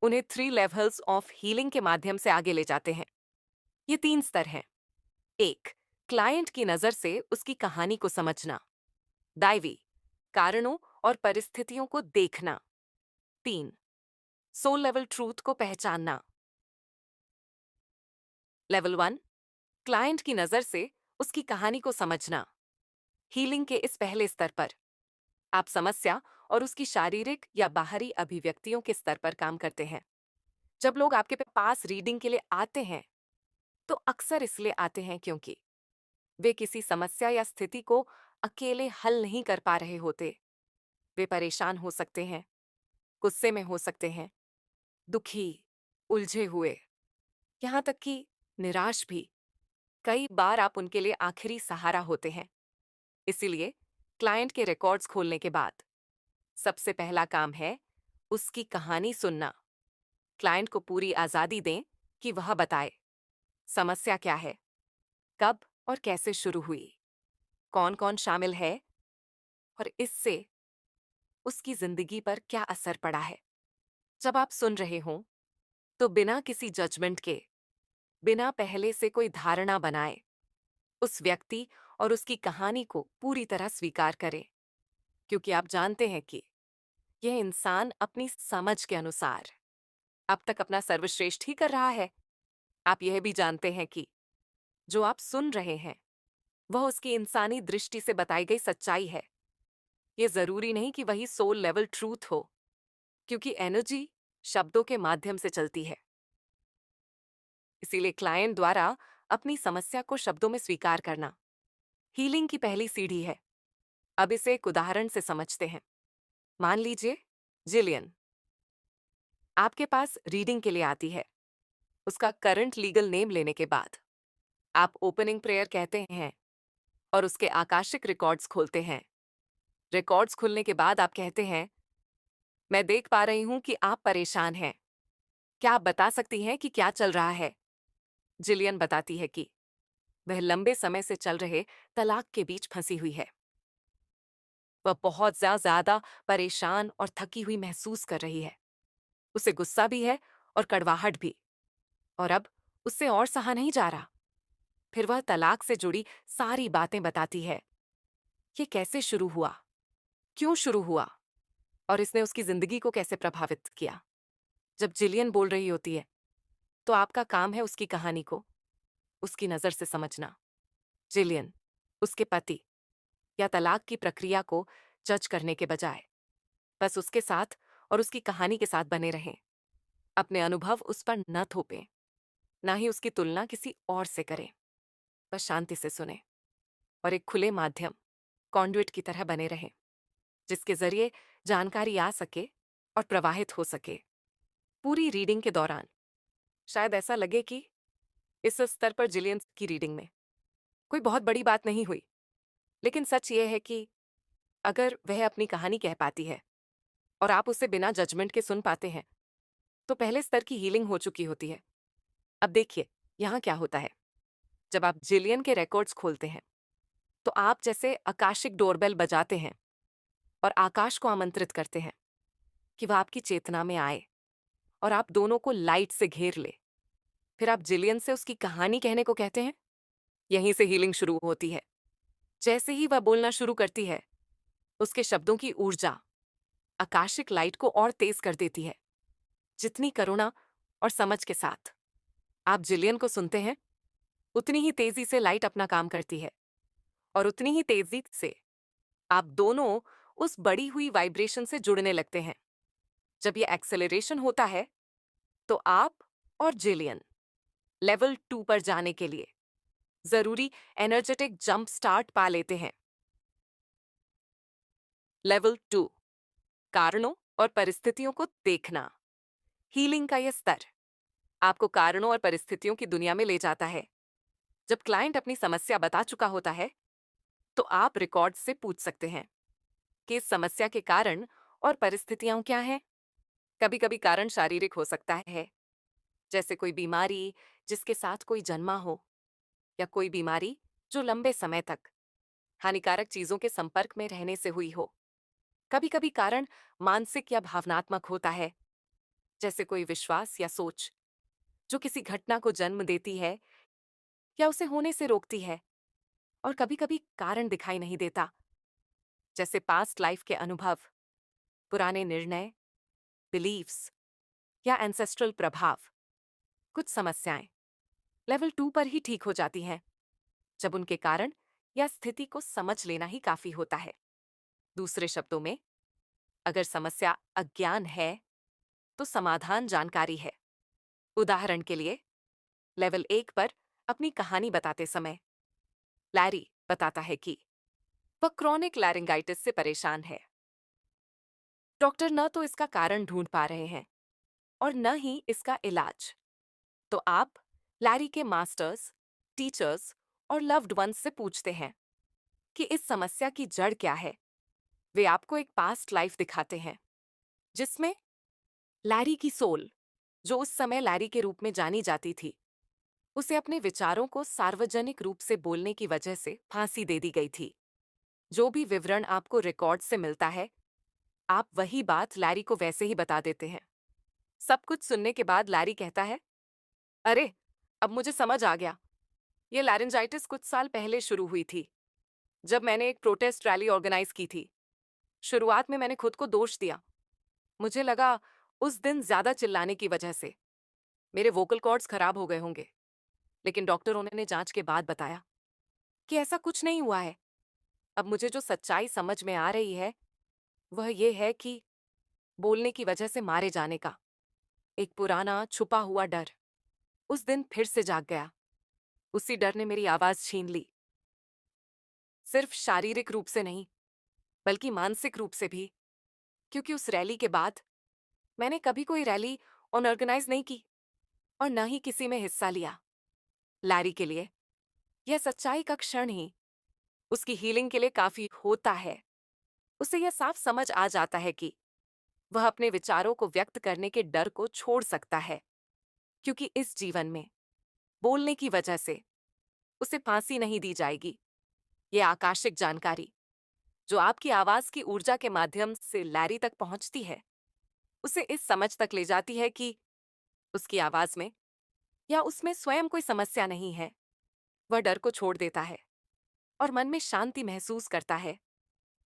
उन्हें 3 लेवल्स ऑफ हीलिंग के माध्यम से आगे ले जाते हैं। ये 3 स्तर हैं। 1, क्लाइंट की नजर से उसकी कहानी को समझना। दैवी कारणों और परिस्थितियों को देखना। 3, सोल लेवल ट्रूथ को पहचानना। लेवल 1, क्लाइंट की नजर से उसकी कहानी को समझना। हीलिंग के इस पहले स्तर पर आप समस्या और उसकी शारीरिक या बाहरी अभिव्यक्तियों के स्तर पर काम करते हैं। जब लोग आपके पास रीडिंग के लिए आते हैं तो अक्सर इसलिए आते हैं क्योंकि वे किसी समस्या या स्थिति को अकेले हल नहीं कर पा रहे होते। वे परेशान हो सकते हैं, गुस्से में हो सकते हैं, दुखी, उलझे हुए, यहाँ तक कि निराश भी। कई बार आप उनके लिए आखिरी सहारा होते हैं। इसीलिए क्लाइंट के रिकॉर्ड्स खोलने के बाद सबसे पहला काम है उसकी कहानी सुनना। क्लाइंट को पूरी आजादी दें कि वह बताए समस्या क्या है, कब और कैसे शुरू हुई, कौन कौन शामिल है और इससे उसकी जिंदगी पर क्या असर पड़ा है। जब आप सुन रहे हों तो बिना किसी जजमेंट के, बिना पहले से कोई धारणा बनाए, उस व्यक्ति और उसकी कहानी को पूरी तरह स्वीकार करें, क्योंकि आप जानते हैं कि यह इंसान अपनी समझ के अनुसार अब तक अपना सर्वश्रेष्ठ ही कर रहा है। आप यह भी जानते हैं कि जो आप सुन रहे हैं वह उसकी इंसानी दृष्टि से बताई गई सच्चाई है। यह जरूरी नहीं कि वही सोल लेवल ट्रूथ हो, क्योंकि एनर्जी शब्दों के माध्यम से चलती है। इसीलिए क्लाइंट द्वारा अपनी समस्या को शब्दों में स्वीकार करना हीलिंग की पहली सीढ़ी है। अब इसे एक उदाहरण से समझते हैं। मान लीजिए जिलियन आपके पास रीडिंग के लिए आती है। उसका करंट लीगल नेम लेने के बाद आप ओपनिंग प्रेयर कहते हैं और उसके आकाशिक रिकॉर्ड्स खोलते हैं। रिकॉर्ड्स खुलने के बाद आप कहते हैं, मैं देख पा रही हूं कि आप परेशान हैं। क्या आप बता सकती हैं कि क्या चल रहा है? जिलियन बताती है कि वह लंबे समय से चल रहे तलाक के बीच फंसी हुई है। वह बहुत ज्यादा परेशान और थकी हुई महसूस कर रही है। उसे गुस्सा भी है और कड़वाहट भी, और अब उससे और सहा नहीं जा रहा। फिर वह तलाक से जुड़ी सारी बातें बताती है। ये कैसे शुरू हुआ, क्यों शुरू हुआ और इसने उसकी जिंदगी को कैसे प्रभावित किया। जब जिलियन बोल रही होती है तो आपका काम है उसकी कहानी को उसकी नजर से समझना। जिलियन उसके पति या तलाक की प्रक्रिया को जज करने के बजाय बस उसके साथ और उसकी कहानी के साथ बने रहें। अपने अनुभव उस पर न थोपें, ना ही उसकी तुलना किसी और से करें। बस शांति से सुने और एक खुले माध्यम कॉन्डुइट की तरह बने रहें, जिसके जरिए जानकारी आ सके और प्रवाहित हो सके। पूरी रीडिंग के दौरान शायद ऐसा लगे कि इस स्तर पर जिलियन की रीडिंग में कोई बहुत बड़ी बात नहीं हुई, लेकिन सच ये है कि अगर वह अपनी कहानी कह पाती है और आप उसे बिना जजमेंट के सुन पाते हैं तो पहले स्तर की हीलिंग हो चुकी होती है। अब देखिए यहाँ क्या होता है। जब आप जिलियन के रिकॉर्ड्स खोलते हैं तो आप जैसे आकाशिक डोरबेल बजाते हैं और आकाश को आमंत्रित करते हैं कि वह आपकी चेतना में आए और आप दोनों को लाइट से घेर ले। फिर आप जिलियन से उसकी कहानी कहने को कहते हैं। यहीं से हीलिंग शुरू होती है। जैसे ही वह बोलना शुरू करती है, उसके शब्दों की ऊर्जा आकाशिक लाइट को और तेज कर देती है। जितनी करुणा और समझ के साथ आप जिलियन को सुनते हैं, उतनी ही तेजी से लाइट अपना काम करती है और उतनी ही तेजी से आप दोनों उस बढ़ी हुई वाइब्रेशन से जुड़ने लगते हैं। जब ये एक्सेलरेशन होता है तो आप और जिलियन लेवल 2 पर जाने के लिए जरूरी एनर्जेटिक जंप स्टार्ट पा लेते हैं। लेवल 2, कारणों और परिस्थितियों को देखना। हीलिंग का यह स्तर आपको कारणों और परिस्थितियों की दुनिया में ले जाता है। जब क्लाइंट अपनी समस्या बता चुका होता है तो आप रिकॉर्ड से पूछ सकते हैं कि इस समस्या के कारण और परिस्थितियां क्या हैं। कभी कभी कारण शारीरिक हो सकता है, जैसे कोई बीमारी जिसके साथ कोई जन्मा हो, या कोई बीमारी जो लंबे समय तक हानिकारक चीजों के संपर्क में रहने से हुई हो। कभी कभी कारण मानसिक या भावनात्मक होता है, जैसे कोई विश्वास या सोच जो किसी घटना को जन्म देती है या उसे होने से रोकती है। और कभी कभी कारण दिखाई नहीं देता, जैसे पास्ट लाइफ के अनुभव, पुराने निर्णय, बिलीव्स या एंसेस्ट्रल प्रभाव। कुछ समस्याएं लेवल 2 पर ही ठीक हो जाती हैं, जब उनके कारण या स्थिति को समझ लेना ही काफी होता है। दूसरे शब्दों में, अगर समस्या अज्ञान है तो समाधान जानकारी है। उदाहरण के लिए, लेवल 1 पर अपनी कहानी बताते समय लैरी बताता है कि वह क्रॉनिक लैरिंगाइटिस से परेशान है। डॉक्टर न तो इसका कारण ढूंढ पा रहे हैं और न ही इसका इलाज। तो आप लैरी के मास्टर्स, टीचर्स और लव्ड वंस से पूछते हैं कि इस समस्या की जड़ क्या है। वे आपको एक पास्ट लाइफ दिखाते हैं जिसमें लैरी की सोल, जो उस समय लैरी के रूप में जानी जाती थी, उसे अपने विचारों को सार्वजनिक रूप से बोलने की वजह से फांसी दे दी गई थी। जो भी विवरण आपको रिकॉर्ड से मिलता है, आप वही बात लैरी को वैसे ही बता देते हैं। सब कुछ सुनने के बाद लैरी कहता है, अरे, अब मुझे समझ आ गया। ये लैरिंजाइटिस कुछ साल पहले शुरू हुई थी, जब मैंने एक प्रोटेस्ट रैली ऑर्गेनाइज की थी। शुरुआत में मैंने खुद को दोष दिया। मुझे लगा उस दिन ज्यादा चिल्लाने की वजह से मेरे वोकल कॉर्ड्स खराब हो गए होंगे। लेकिन डॉक्टरों ने जांच के बाद बताया कि ऐसा कुछ नहीं हुआ है। अब मुझे जो सच्चाई समझ में आ रही है वह ये है कि बोलने की वजह से मारे जाने का एक पुराना छुपा हुआ डर उस दिन फिर से जाग गया। उसी डर ने मेरी आवाज छीन ली, सिर्फ शारीरिक रूप से नहीं बल्कि मानसिक रूप से भी। क्योंकि उस रैली के बाद मैंने कभी कोई रैली ऑर्गेनाइज नहीं की और न ही किसी में हिस्सा लिया। लैरी के लिए यह सच्चाई का क्षण ही उसकी हीलिंग के लिए काफी होता है। उसे यह साफ समझ आ जाता है कि वह अपने विचारों को व्यक्त करने के डर को छोड़ सकता है, क्योंकि इस जीवन में बोलने की वजह से उसे फांसी नहीं दी जाएगी। यह आकाशिक जानकारी जो आपकी आवाज की ऊर्जा के माध्यम से लैरी तक पहुंचती है, उसे इस समझ तक ले जाती है कि उसकी आवाज में या उसमें स्वयं कोई समस्या नहीं है। वह डर को छोड़ देता है और मन में शांति महसूस करता है।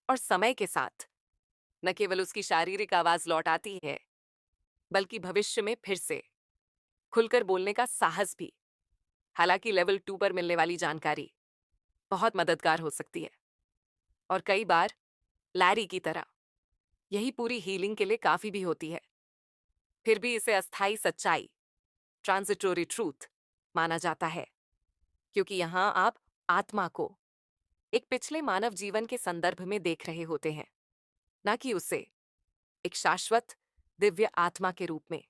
और समय के साथ न केवल उसकी शारीरिक आवाज लौट आती है, बल्कि भविष्य में फिर से खुलकर बोलने का साहस भी। हालांकि लेवल 2 पर मिलने वाली जानकारी बहुत मददगार हो सकती है और कई बार लैरी की तरह यही पूरी हीलिंग के लिए काफी भी होती है। फिर भी इसे अस्थाई सच्चाई, ट्रांजिटोरी ट्रूथ माना जाता है, क्योंकि यहां आप आत्मा को एक पिछले मानव जीवन के संदर्भ में देख रहे होते हैं, ना कि उसे एक शाश्वत दिव्य आत्मा के रूप में।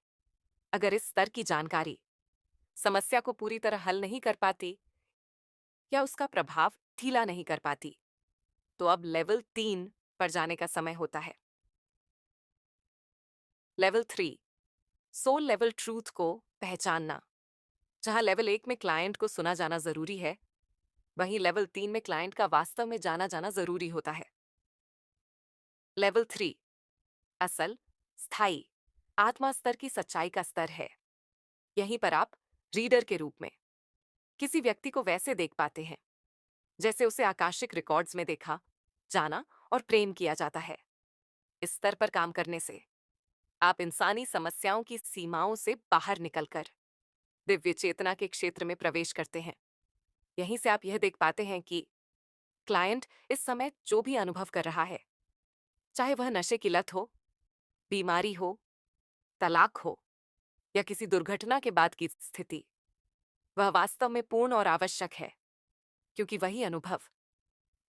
अगर इस स्तर की जानकारी समस्या को पूरी तरह हल नहीं कर पाती या उसका प्रभाव ढीला नहीं कर पाती, तो अब लेवल 3 पर जाने का समय होता है। लेवल 3, सोल लेवल ट्रूथ को पहचानना। जहां लेवल 1 में क्लाइंट को सुना जाना जरूरी है, वहीं लेवल 3 में क्लाइंट का वास्तव में जाना जाना जरूरी होता है। लेवल 3 असल, स्थायी आत्मा स्तर की सच्चाई का स्तर है। यहीं पर आप रीडर के रूप में किसी व्यक्ति को वैसे देख पाते हैं जैसे उसे आकाशिक रिकॉर्ड्स में देखा, जाना और प्रेम किया जाता है। इस स्तर पर काम करने से आप इंसानी समस्याओं की सीमाओं से बाहर निकलकर दिव्य चेतना के क्षेत्र में प्रवेश करते हैं। यहीं से आप यह देख पाते हैं कि क्लाइंट इस समय जो भी अनुभव कर रहा है, चाहे वह नशे की लत हो, बीमारी हो, तलाक हो या किसी दुर्घटना के बाद की स्थिति, वह वास्तव में पूर्ण और आवश्यक है, क्योंकि वही अनुभव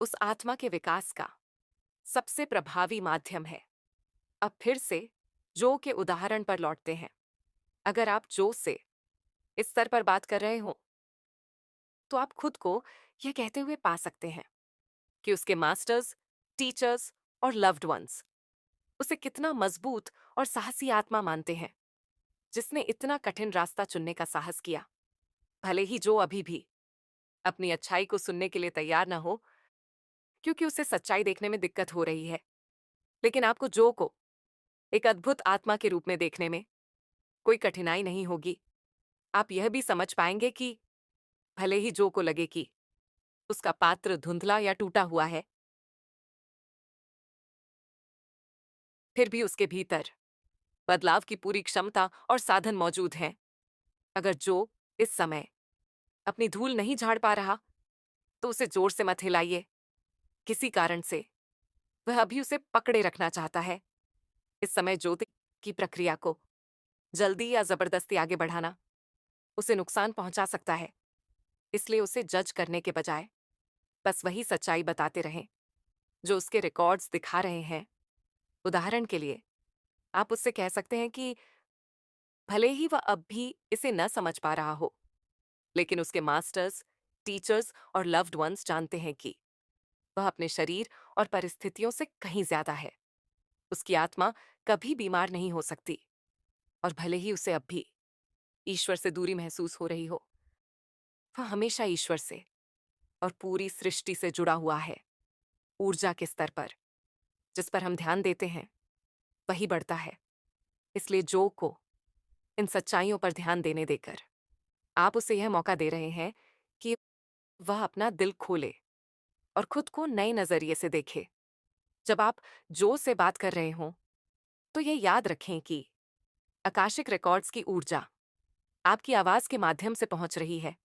उस आत्मा के विकास का सबसे प्रभावी माध्यम है। अब फिर से जो के उदाहरण पर लौटते हैं। अगर आप जो से इस स्तर पर बात कर रहे हो, तो आप खुद को यह कहते हुए पा सकते हैं कि उसके मास्टर्स, टीचर्स और लव्ड वंस उसे कितना मजबूत और साहसी आत्मा मानते हैं, जिसने इतना कठिन रास्ता चुनने का साहस किया। भले ही जो अभी भी अपनी अच्छाई को सुनने के लिए तैयार ना हो, क्योंकि उसे सच्चाई देखने में दिक्कत हो रही है, लेकिन आपको जो को एक अद्भुत आत्मा के रूप में देखने में कोई कठिनाई नहीं होगी। आप यह भी समझ पाएंगे कि भले ही जो को लगे कि उसका पात्र धुंधला या टूटा हुआ है, फिर भी उसके भीतर बदलाव की पूरी क्षमता और साधन मौजूद हैं। अगर जो इस समय अपनी धूल नहीं झाड़ पा रहा, तो उसे जोर से मत हिलाइए। किसी कारण से वह अभी उसे पकड़े रखना चाहता है। इस समय ज्योति की प्रक्रिया को जल्दी या जबरदस्ती आगे बढ़ाना उसे नुकसान पहुंचा सकता है। इसलिए उसे जज करने के बजाय बस वही सच्चाई बताते रहें जो उसके रिकॉर्ड्स दिखा रहे हैं। उदाहरण के लिए, आप उससे कह सकते हैं कि भले ही वह अब भी इसे न समझ पा रहा हो, लेकिन उसके मास्टर्स, टीचर्स और लव्ड वंस जानते हैं कि वह अपने शरीर और परिस्थितियों से कहीं ज्यादा है। उसकी आत्मा कभी बीमार नहीं हो सकती, और भले ही उसे अब भी ईश्वर से दूरी महसूस हो रही हो, वह हमेशा ईश्वर से और पूरी सृष्टि से जुड़ा हुआ है। ऊर्जा के स्तर पर जिस पर हम ध्यान देते हैं वही बढ़ता है। इसलिए जो को इन सच्चाइयों पर ध्यान देने देकर आप उसे यह मौका दे रहे हैं कि वह अपना दिल खोले और खुद को नए नजरिए से देखे। जब आप जो से बात कर रहे हों, तो यह याद रखें कि आकाशिक रिकॉर्ड्स की ऊर्जा आपकी आवाज के माध्यम से पहुंच रही है।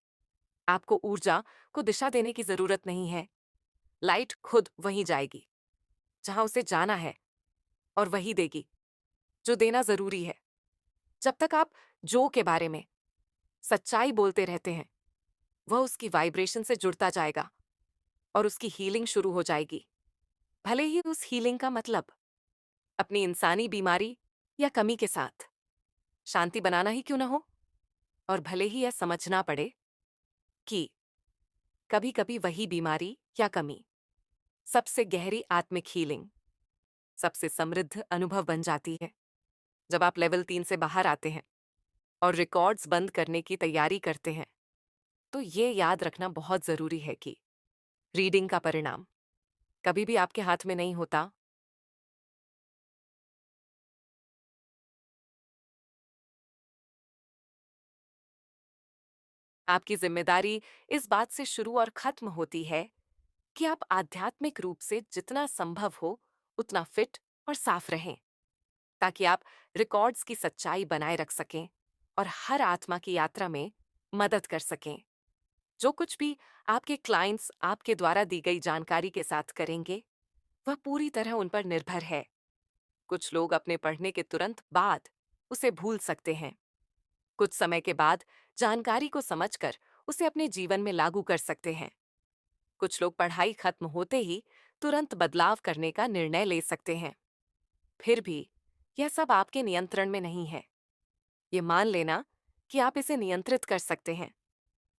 आपको ऊर्जा को दिशा देने की जरूरत नहीं है। लाइट खुद वहीं जाएगी जहां उसे जाना है, और वही देगी जो देना जरूरी है। जब तक आप जो के बारे में सच्चाई बोलते रहते हैं, वह उसकी वाइब्रेशन से जुड़ता जाएगा और उसकी हीलिंग शुरू हो जाएगी। भले ही उस हीलिंग का मतलब अपनी इंसानी बीमारी या कमी के साथ शांति बनाना ही क्यों ना हो, और भले ही यह समझना पड़े कि कभी कभी वही बीमारी या कमी सबसे गहरी आत्मिक हीलिंग, सबसे समृद्ध अनुभव बन जाती है। जब आप लेवल 3 से बाहर आते हैं और रिकॉर्ड्स बंद करने की तैयारी करते हैं, तो ये याद रखना बहुत जरूरी है कि रीडिंग का परिणाम कभी भी आपके हाथ में नहीं होता। आपकी जिम्मेदारी इस बात से शुरू और खत्म होती है कि आप आध्यात्मिक रूप से जितना संभव हो उतना फिट और साफ रहें, ताकि आप रिकॉर्ड्स की सच्चाई बनाए रख सकें और हर आत्मा की यात्रा में मदद कर सकें। जो कुछ भी आपके क्लाइंट्स आपके द्वारा दी गई जानकारी के साथ करेंगे, वह पूरी तरह उन पर निर्भर है। कुछ लोग अपने पढ़ने के तुरंत बाद उसे भूल सकते हैं। कुछ समय के बाद जानकारी को समझकर उसे अपने जीवन में लागू कर सकते हैं। कुछ लोग पढ़ाई खत्म होते ही तुरंत बदलाव करने का निर्णय ले सकते हैं। फिर भी यह सब आपके नियंत्रण में नहीं है। ये मान लेना कि आप इसे नियंत्रित कर सकते हैं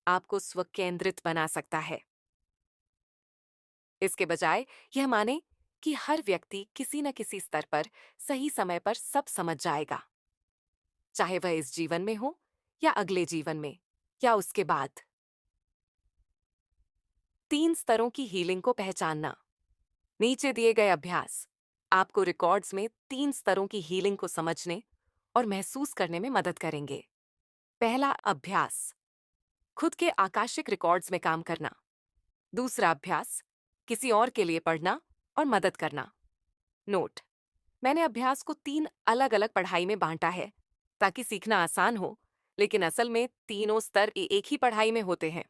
आपको स्वकेंद्रित बना सकता है। इसके बजाय यह माने कि हर व्यक्ति किसी न किसी स्तर पर सही समय पर सब समझ जाएगा, चाहे वह इस जीवन में हो या अगले जीवन में या उसके बाद। 3 स्तरों की हीलिंग को पहचानना। नीचे दिए गए अभ्यास आपको रिकॉर्ड्स में 3 स्तरों की हीलिंग को समझने और महसूस करने में मदद करेंगे। पहला अभ्यास, खुद के आकाशिक रिकॉर्ड्स में काम करना। दूसरा अभ्यास, किसी और के लिए पढ़ना और मदद करना। नोट: मैंने अभ्यास को 3 अलग अलग पढ़ाई में बांटा है ताकि सीखना आसान हो, लेकिन असल में तीनों स्तर एक ही पढ़ाई में होते हैं।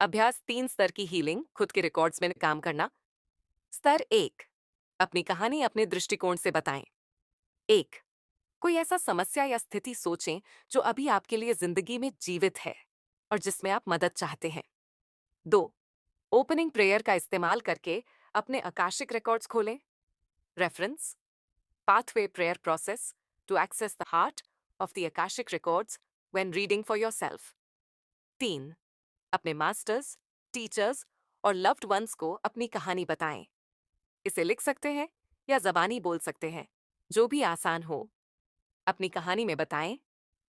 अभ्यास 3 स्तर की हीलिंग, खुद के रिकॉर्ड्स में काम करना। स्तर 1, अपनी कहानी अपने दृष्टिकोण से बताएं। 1, कोई ऐसा समस्या या स्थिति सोचें जो अभी आपके लिए जिंदगी में जीवित है और जिसमें आप मदद चाहते हैं। 2, ओपनिंग प्रेयर का इस्तेमाल करके अपने आकाशिक रिकॉर्ड्स खोलें। Reference: pathway prayer process to access the heart of the Akashic records when reading for yourself. 3, अपने मास्टर्स, टीचर्स और लव्ड वंस को अपनी कहानी बताएं। इसे लिख सकते हैं या जबानी बोल सकते हैं, जो भी आसान हो। अपनी कहानी में बताएं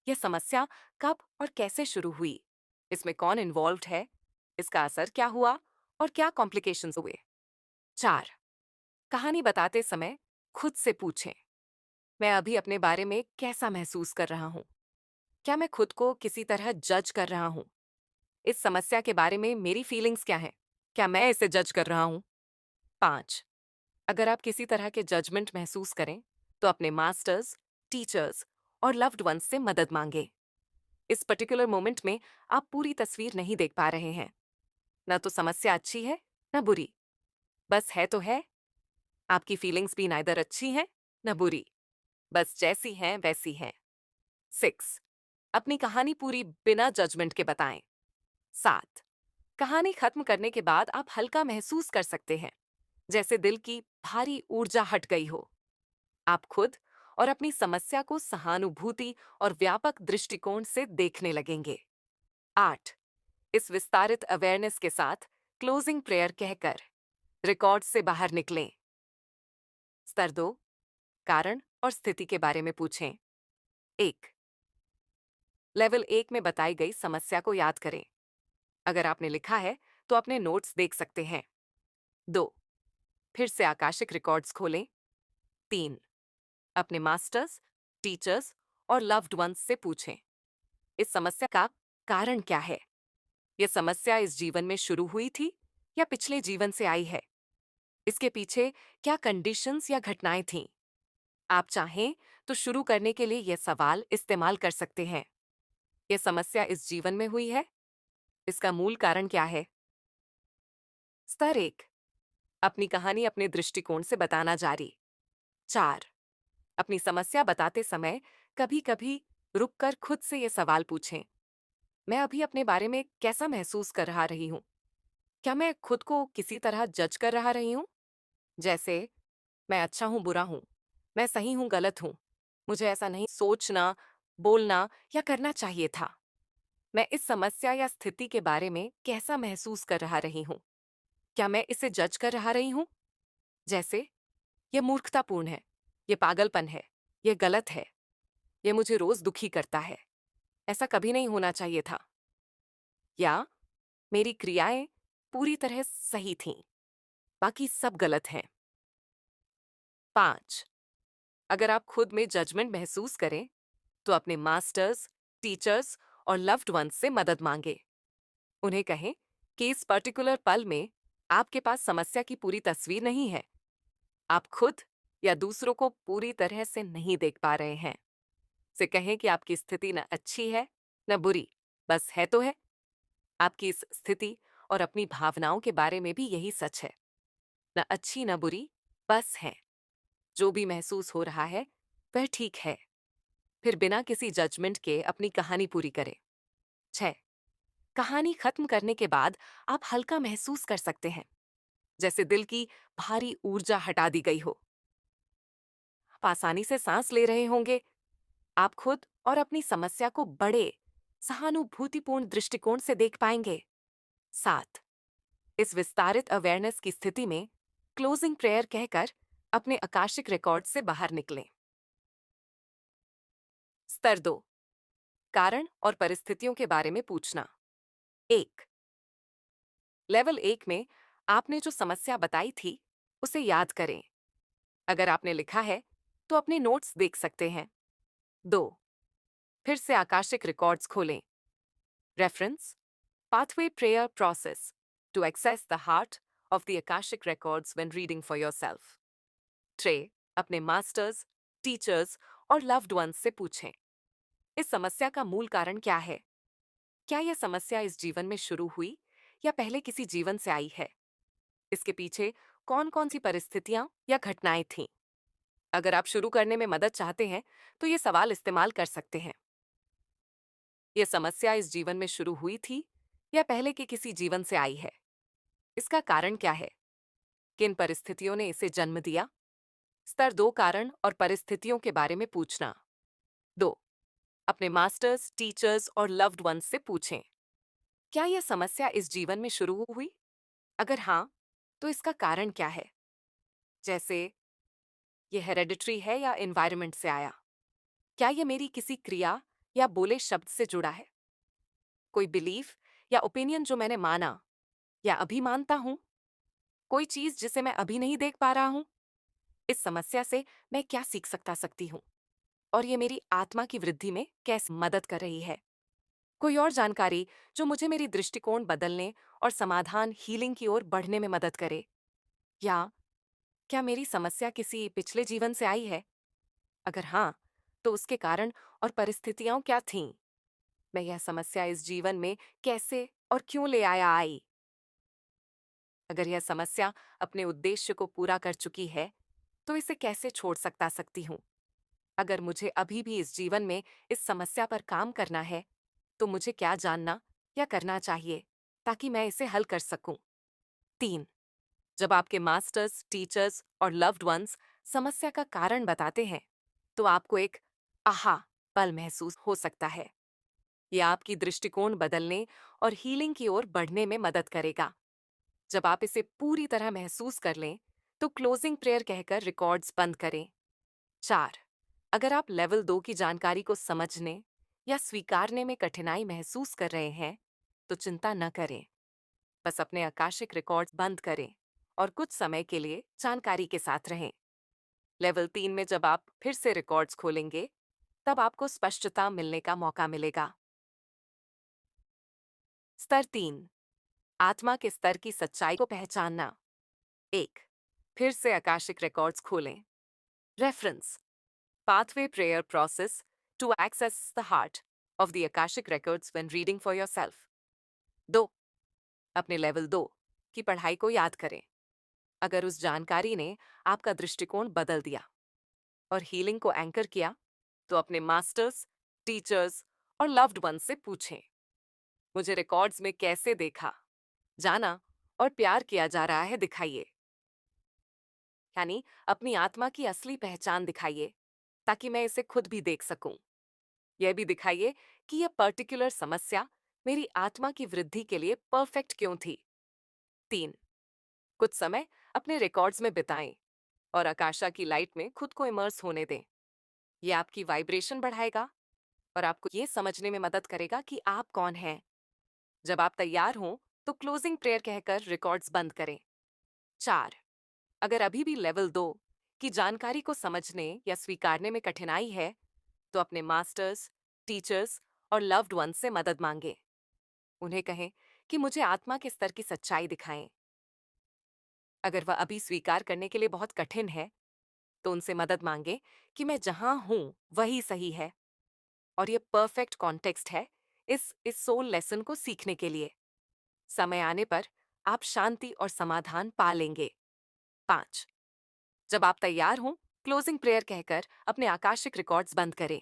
यह समस्या कब और कैसे शुरू हुई, इसमें कौन इन्वॉल्व्ड है, इसका असर क्या हुआ और क्या कॉम्प्लिकेशंस हुए। 4, कहानी बताते समय खुद से पूछें, मैं अभी अपने बारे में कैसा महसूस कर रहा हूं? क्या मैं खुद को किसी तरह जज कर रहा हूं? इस समस्या के बारे में मेरी फीलिंग्स क्या हैं? क्या मैं इसे जज कर रहा हूं? 5, अगर आप किसी तरह के जजमेंट महसूस करें, तो अपने मास्टर्स, टीचर्स और लव्ड वंस से मदद मांगे। इस पर्टिकुलर मोमेंट में आप पूरी तस्वीर नहीं देख पा रहे हैं। न तो समस्या अच्छी है न बुरी, बस है तो है। आपकी फीलिंग्स भी नाइदर अच्छी हैं न बुरी, बस जैसी हैं वैसी हैं। 6, अपनी कहानी पूरी बिना जजमेंट के बताएं। 7, कहानी खत्म करने के बाद आप हल्का महसूस कर सकते हैं, जैसे दिल की भारी ऊर्जा हट गई हो। आप खुद और अपनी समस्या को सहानुभूति और व्यापक दृष्टिकोण से देखने लगेंगे। 8. इस विस्तारित अवेयरनेस के साथ क्लोजिंग प्रेयर कहकर रिकॉर्ड से बाहर निकलें। स्तर 2. कारण और स्थिति के बारे में पूछें। 1. लेवल 1 में बताई गई समस्या को याद करें। अगर आपने लिखा है तो अपने नोट्स देख सकते हैं। 2. फिर से आकाशिक रिकॉर्ड्स खोलें। 3. अपने मास्टर्स, टीचर्स और लव्ड वंस से पूछें, इस समस्या का कारण क्या है? यह समस्या इस जीवन में शुरू हुई थी या पिछले जीवन से आई है? इसके पीछे क्या कंडीशंस या घटनाएं थीं? आप चाहें तो शुरू करने के लिए यह सवाल इस्तेमाल कर सकते हैं। यह समस्या इस जीवन में हुई है? इसका मूल कारण क्या है? स्तर 1. अपनी कहानी अपने दृष्टिकोण से बताना जारी। 4. अपनी समस्या बताते समय कभी-कभी रुककर खुद से यह सवाल पूछें, मैं अभी अपने बारे में कैसा महसूस कर रहा रही हूं? क्या मैं खुद को किसी तरह जज कर रहा रही हूं? जैसे, मैं अच्छा हूं, बुरा हूं, मैं सही हूं, गलत हूं, मुझे ऐसा नहीं सोचना, बोलना या करना चाहिए था। मैं इस समस्या या स्थिति के बारे में कैसा महसूस कर रहा रही हूं? क्या मैं इसे जज कर रहा रही हूं? जैसे, यह मूर्खतापूर्ण है, यह पागलपन है, यह गलत है, यह मुझे रोज दुखी करता है, ऐसा कभी नहीं होना चाहिए था। या मेरी क्रियाएं पूरी तरह सही थीं, बाकी सब गलत हैं। 5. अगर आप खुद में जजमेंट महसूस करें तो अपने मास्टर्स, टीचर्स और लव्ड वंस से मदद मांगे। उन्हें कहें कि इस पर्टिकुलर पल में आपके पास समस्या की पूरी तस्वीर नहीं है। आप खुद या दूसरों को पूरी तरह से नहीं देख पा रहे हैं। से कहें कि आपकी स्थिति न अच्छी है न बुरी, बस है तो है। आपकी इस स्थिति और अपनी भावनाओं के बारे में भी यही सच है। न अच्छी न बुरी, बस है। जो भी महसूस हो रहा है वह ठीक है। फिर बिना किसी जजमेंट के अपनी कहानी पूरी करें। 6. कहानी खत्म करने के बाद आप हल्का महसूस कर सकते हैं, जैसे दिल की भारी ऊर्जा हटा दी गई हो। आप आसानी से सांस ले रहे होंगे। आप खुद और अपनी समस्या को बड़े, सहानुभूतिपूर्ण दृष्टिकोण से देख पाएंगे। 7. इस विस्तारित अवेयरनेस की स्थिति में क्लोजिंग प्रेयर कहकर अपने आकाशिक रिकॉर्ड से बाहर निकलें। स्तर 2. कारण और परिस्थितियों के बारे में पूछना। 1. लेवल 1 में आपने जो समस्या बताई थी उसे याद करें। अगर आपने लिखा है तो अपने नोट्स देख सकते हैं। 2. फिर से आकाशिक रिकॉर्ड्स खोलें। Reference: pathway prayer process to access the heart of the Akashic records when reading for yourself. 3. अपने मास्टर्स, टीचर्स और लव्ड वंस से पूछें, इस समस्या का मूल कारण क्या है? क्या यह समस्या इस जीवन में शुरू हुई या पहले किसी जीवन से आई है? इसके पीछे कौन कौन सी परिस्थितियां या घटनाएं थीं? अगर आप शुरू करने में मदद चाहते हैं तो ये सवाल इस्तेमाल कर सकते हैं। यह समस्या इस जीवन में शुरू हुई थी या पहले के किसी जीवन से आई है? इसका कारण क्या है? किन परिस्थितियों ने इसे जन्म दिया? स्तर 2. कारण और परिस्थितियों के बारे में पूछना। 2. अपने मास्टर्स, टीचर्स और लव्ड वंस से पूछें, क्या यह समस्या इस जीवन में शुरू हुई? अगर हाँ, तो इसका कारण क्या है? जैसे, यह हेरेडिटरी है या एनवायरनमेंट से आया? क्या यह मेरी किसी क्रिया या बोले शब्द से जुड़ा है? कोई बिलीफ या ओपिनियन जो मैंने माना या अभी मानता हूं? कोई चीज जिसे मैं अभी नहीं देख पा रहा हूं? इस समस्या से मैं क्या सीख सकती हूँ? और ये मेरी आत्मा की वृद्धि में कैसे मदद कर रही है? कोई और जानकारी जो मुझे मेरी दृष्टिकोण बदलने और समाधान हीलिंग की ओर बढ़ने में मदद करे? या क्या मेरी समस्या किसी पिछले जीवन से आई है? अगर हाँ, तो उसके कारण और परिस्थितियां क्या थीं? मैं यह समस्या इस जीवन में कैसे और क्यों ले आई? अगर यह समस्या अपने उद्देश्य को पूरा कर चुकी है, तो इसे कैसे छोड़ सकती हूँ? अगर मुझे अभी भी इस जीवन में इस समस्या पर काम करना है, तो मुझे क्या जानना या करना चाहिए ताकि मैं इसे हल कर सकूं? 3. जब आपके मास्टर्स, टीचर्स और लव्ड वंस समस्या का कारण बताते हैं, तो आपको एक आहा पल महसूस हो सकता है। यह आपकी दृष्टिकोण बदलने और हीलिंग की ओर बढ़ने में मदद करेगा। जब आप इसे पूरी तरह महसूस कर लें, तो क्लोजिंग प्रेयर कहकर रिकॉर्ड्स बंद करें। 4. अगर आप लेवल 2 की जानकारी को समझने या स्वीकारने में कठिनाई महसूस कर रहे हैं, तो चिंता न करें। बस अपने आकाशिक रिकॉर्ड्स बंद करें और कुछ समय के लिए जानकारी के साथ रहें। लेवल 3 में जब आप फिर से रिकॉर्ड्स खोलेंगे, तब आपको स्पष्टता मिलने का मौका मिलेगा। स्तर 3. आत्मा के स्तर की सच्चाई को पहचानना। 1. फिर से आकाशिक रिकॉर्ड्स खोलें। Reference: Pathway Prayer Process to Access the Heart of the Akashic Records when reading for yourself. 2. अपने लेवल 2 की पढ़ाई को याद करें। अगर उस जानकारी ने आपका दृष्टिकोण बदल दिया और हीलिंग को एंकर किया, तो अपने मास्टर्स, टीचर्स और लव्ड वंस से पूछें, मुझे रिकॉर्ड्स में कैसे देखा, जाना और प्यार किया जा रहा है दिखाइए। यानी अपनी आत्मा की असली पहचान दिखाइए, ताकि मैं इसे खुद भी देख सकूं। यह भी दिखाइए कि यह पर्टिकुलर समस्या मेरी आत्मा की वृद्धि के लिए परफेक्ट क्यों थी। 3. कुछ समय अपने रिकॉर्ड्स में बिताएं और आकाशा की लाइट में खुद को इमर्स होने दें। यह आपकी वाइब्रेशन बढ़ाएगा और आपको यह समझने में मदद करेगा कि आप कौन हैं। जब आप तैयार हों, तो क्लोजिंग प्रेयर कहकर रिकॉर्ड्स बंद करें। 4. अगर अभी भी लेवल 2 की जानकारी को समझने या स्वीकारने में कठिनाई है, तो अपने मास्टर्स, टीचर्स और लव्ड वंस से मदद मांगे। उन्हें कहें कि मुझे आत्मा के स्तर की सच्चाई दिखाएं। अगर वह अभी स्वीकार करने के लिए बहुत कठिन है, तो उनसे मदद मांगे कि मैं जहां हूं वही सही है और यह परफेक्ट कॉन्टेक्स्ट है इस सोल लेसन को सीखने के लिए। समय आने पर आप शांति और समाधान पा लेंगे। 5. जब आप तैयार हों, क्लोजिंग प्रेयर कहकर अपने आकाशिक रिकॉर्ड्स बंद करें।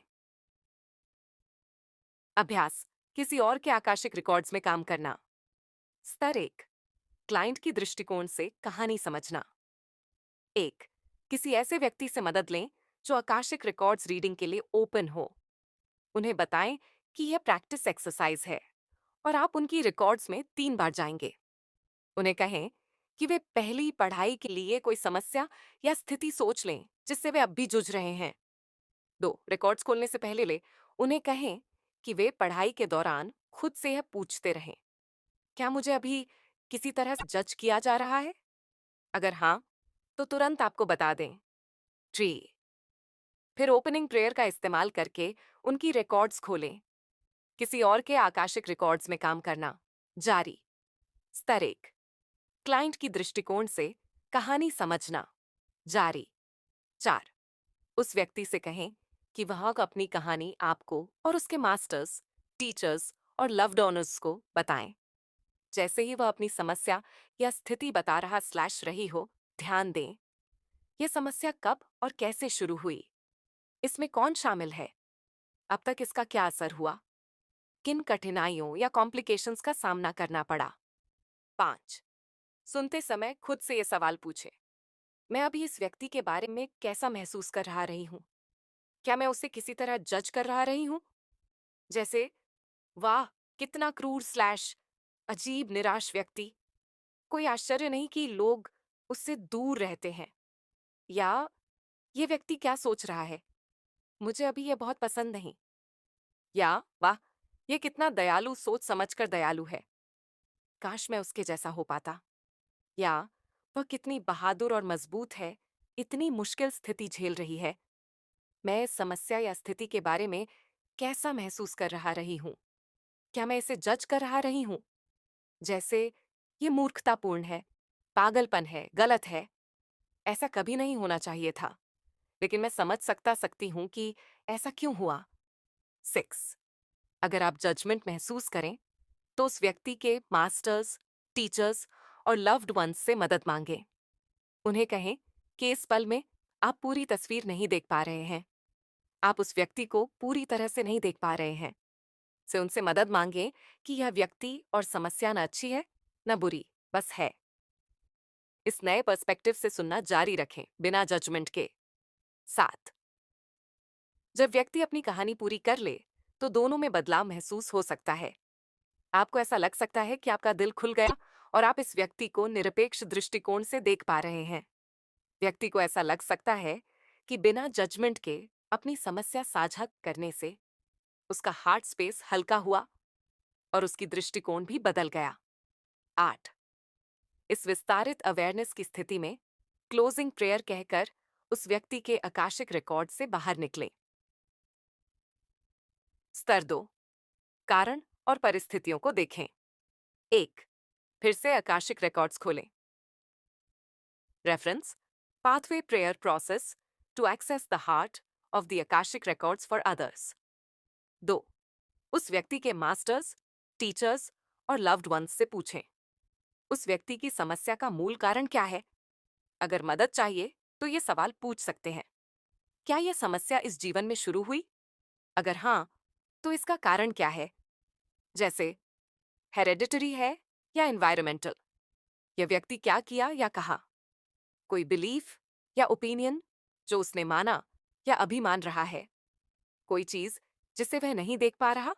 अभ्यास: किसी और के आकाशिक रिकॉर्ड्स में काम करना। स्तर 1. क्लाइंट की दृष्टिकोण से कहानी समझना। 1. किसी ऐसे व्यक्ति से मदद लें जो आकाशिक रिकॉर्ड्स रीडिंग के लिए ओपन हो। उन्हें बताएं कि यह प्रैक्टिस एक्सरसाइज है और आप उनकी रिकॉर्ड्स में 3 बार जाएंगे। उन्हें कहें कि वे पहली पढ़ाई के लिए कोई समस्या या स्थिति सोच लें जिससे वे अब भी जूझ रहे हैं। 2. रिकॉर्ड्स खोलने से पहले उन्हें कहें कि वे पढ़ाई के दौरान खुद से यह पूछते रहें, क्या मुझे अभी किसी तरह से जज किया जा रहा है? अगर हाँ, तो तुरंत आपको बता दें। 3. फिर ओपनिंग प्रेयर का इस्तेमाल करके उनकी रिकॉर्ड्स खोलें। किसी और के आकाशिक रिकॉर्ड्स में काम करना जारी। स्तर 1. क्लाइंट की दृष्टिकोण से कहानी समझना जारी। 4. उस व्यक्ति से कहें कि वह अपनी कहानी आपको और उसके मास्टर्स, टीचर्स और लव्ड ओनर्स को बताएं। जैसे ही वह अपनी समस्या या स्थिति बता रहा स्लैश रही हो, ध्यान दें, यह समस्या कब और कैसे शुरू हुई, इसमें कौन शामिल है, अब तक इसका क्या असर हुआ, किन कठिनाइयों या कॉम्प्लिकेशंस का सामना करना पड़ा। 5. सुनते समय खुद से यह सवाल पूछे, मैं अभी इस व्यक्ति के बारे में कैसा महसूस कर रहा रही हूं? क्या मैं उसे किसी तरह जज कर रहा रही हूं? जैसे, वाह कितना क्रूर स्लैश अजीब निराश व्यक्ति, कोई आश्चर्य नहीं कि लोग उससे दूर रहते हैं। या ये व्यक्ति क्या सोच रहा है, मुझे अभी ये बहुत पसंद नहीं। या वाह, ये कितना दयालु सोच समझकर दयालु है, काश मैं उसके जैसा हो पाता। या वह कितनी बहादुर और मजबूत है, इतनी मुश्किल स्थिति झेल रही है। मैं इस समस्या या स्थिति के बारे में कैसा महसूस कर रहा रही हूं? क्या मैं इसे जज कर रहा रही हूं? जैसे, ये मूर्खतापूर्ण है, पागलपन है, गलत है, ऐसा कभी नहीं होना चाहिए था, लेकिन मैं समझ सकती हूं कि ऐसा क्यों हुआ। 6. अगर आप जजमेंट महसूस करें, तो उस व्यक्ति के मास्टर्स, टीचर्स और लव्ड वंस से मदद मांगे। उन्हें कहें कि इस पल में आप पूरी तस्वीर नहीं देख पा रहे हैं, आप उस व्यक्ति को पूरी तरह से नहीं देख पा रहे हैं। से उनसे मदद मांगे कि यह व्यक्ति और समस्या न अच्छी है न बुरी, बस है। इस नए पर्सपेक्टिव से सुनना जारी रखें बिना जजमेंट के। 7. जब व्यक्ति अपनी कहानी पूरी कर ले, तो दोनों में बदलाव महसूस हो सकता है। आपको ऐसा लग सकता है कि आपका दिल खुल गया और आप इस व्यक्ति को निरपेक्ष दृष्टिकोण से देख पा रहे हैं। व्यक्ति को ऐसा लग सकता है कि बिना जजमेंट के अपनी समस्या साझा करने से उसका हार्ट स्पेस हल्का हुआ और उसकी दृष्टिकोण भी बदल गया। 8। इस विस्तारित अवेयरनेस की स्थिति में क्लोजिंग प्रेयर कहकर उस व्यक्ति के आकाशिक रिकॉर्ड से बाहर निकले। स्तर 2, कारण और परिस्थितियों को देखें। 1, फिर से आकाशिक रिकॉर्ड्स खोलें। Reference: pathway prayer process to access the heart of the Akashic records for others. 2, उस व्यक्ति के मास्टर्स, टीचर्स और लव्ड वंस से पूछें, उस व्यक्ति की समस्या का मूल कारण क्या है। अगर मदद चाहिए तो ये सवाल पूछ सकते हैं: क्या यह समस्या इस जीवन में शुरू हुई? अगर हाँ, तो इसका कारण क्या है? जैसे हेरेडिटरी है या एनवायरमेंटल? यह व्यक्ति क्या किया या कहा? कोई बिलीफ या ओपिनियन जो उसने माना या अभी मान रहा है? कोई चीज जिसे वह नहीं देख पा रहा?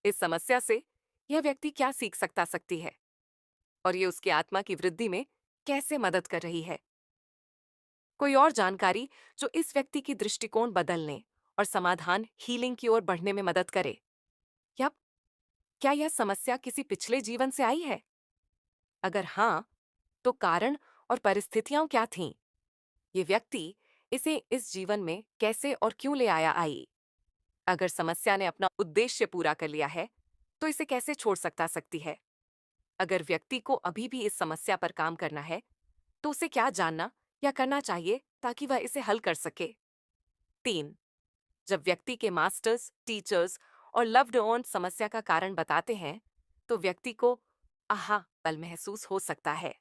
इस समस्या से यह व्यक्ति क्या सीख सकती है और ये उसकी आत्मा की वृद्धि में कैसे मदद कर रही है? कोई और जानकारी जो इस व्यक्ति की दृष्टिकोण बदलने और समाधान हीलिंग की ओर बढ़ने में मदद करे? या क्या यह समस्या किसी पिछले जीवन से आई है? अगर हाँ, तो कारण और परिस्थितियां क्या थीं? ये व्यक्ति इसे इस जीवन में कैसे और क्यों ले आया आई? अगर समस्या ने अपना उद्देश्य पूरा कर लिया है, तो इसे कैसे छोड़ सकती है? अगर व्यक्ति को अभी भी इस समस्या पर काम करना है, तो उसे क्या जानना या करना चाहिए ताकि वह इसे हल कर सके? 3, जब व्यक्ति के मास्टर्स, टीचर्स और लव्ड वन समस्या का कारण बताते हैं, तो व्यक्ति को आहा पल महसूस हो सकता है।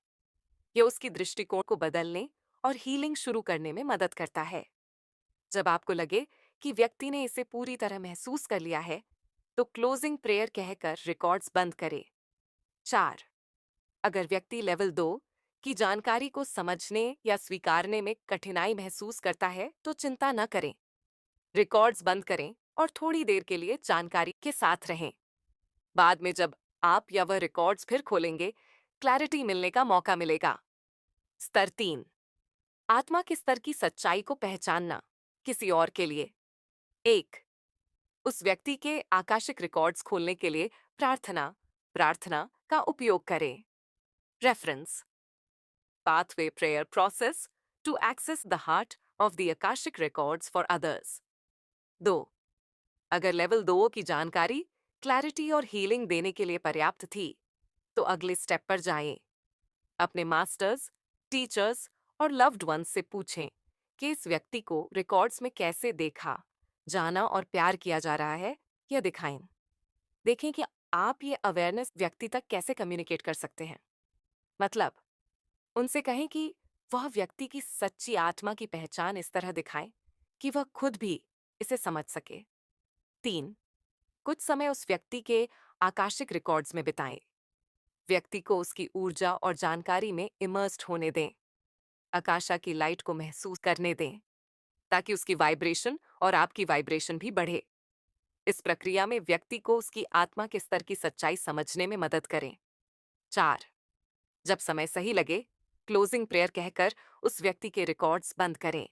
यह उसकी दृष्टिकोण को बदलने और हीलिंग शुरू करने में मदद करता है। जब आपको लगे कि व्यक्ति ने इसे पूरी तरह महसूस कर लिया है, तो क्लोजिंग प्रेयर कहकर रिकॉर्ड्स बंद करें। 4, अगर व्यक्ति लेवल 2 की जानकारी को समझने या स्वीकारने में कठिनाई महसूस करता है, तो चिंता न करें। रिकॉर्ड्स बंद करें और थोड़ी देर के लिए जानकारी के साथ रहें। बाद में जब आप या वह रिकॉर्ड्स फिर खोलेंगे, क्लैरिटी मिलने का मौका मिलेगा। स्तर 3, आत्मा के स्तर की सच्चाई को पहचानना किसी और के लिए। 1, उस व्यक्ति के आकाशिक रिकॉर्ड्स खोलने के लिए प्रार्थना प्रार्थना का उपयोग करें। Reference: pathway prayer process to access the heart of the Akashic records for others. 2, अगर लेवल 2 की जानकारी क्लैरिटी और हीलिंग देने के लिए पर्याप्त थी, तो अगले स्टेप पर जाएं। अपने मास्टर्स, टीचर्स और लव्ड वंस से पूछें कि इस व्यक्ति को रिकॉर्ड्स में कैसे देखा, जाना और प्यार किया जा रहा है, या दिखाएं। देखें कि आप ये अवेयरनेस व्यक्ति तक कैसे कम्युनिकेट कर सकते हैं। मतलब, उनसे कहें कि वह व्यक्ति की सच्ची आत्मा की पहचान इस तरह दिखाएं कि वह खुद भी इसे समझ सके। 3, कुछ समय उस व्यक्ति के आकाशिक रिकॉर्ड्स में बिताएं। व्यक्ति को उसकी ऊर्जा और जानकारी में इमर्स्ड होने दें। आकाशा की लाइट को महसूस करने दें, ताकि उसकी वाइब्रेशन और आपकी वाइब्रेशन भी बढ़े। इस प्रक्रिया में व्यक्ति को उसकी आत्मा के स्तर की सच्चाई समझने में मदद करें। 4, जब समय सही लगे, क्लोजिंग प्रेयर कहकर उस व्यक्ति के रिकॉर्ड्स बंद करें।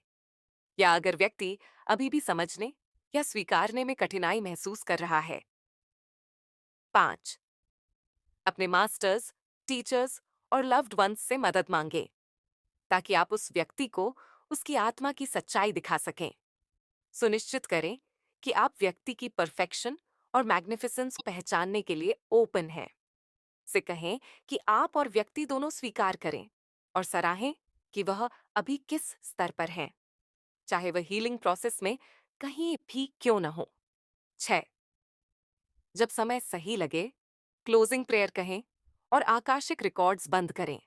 या अगर व्यक्ति अभी भी समझने या स्वीकारने में कठिनाई महसूस कर रहा है। 5, अपने मास्टर्स, टीचर्स और लव्ड वंस से मदद मांगे, ताकि आप उस व्यक्ति को उसकी आत्मा की सच्चाई दिखा सकें। सुनिश्चित करें कि आप व्यक्ति की परफेक्शन और मैग्निफिसेंस पहचानने के लिए ओपन हैं। से कहें कि आप और व्यक्ति दोनों स्वीकार करें और सराहें कि वह अभी किस स्तर पर हैं, चाहे वह हीलिंग प्रोसेस में कहीं भी क्यों न हो। 6, जब समय सही लगे, क्लोजिंग प्रेयर कहें और आकाशिक रिकॉर्ड्स बंद करें।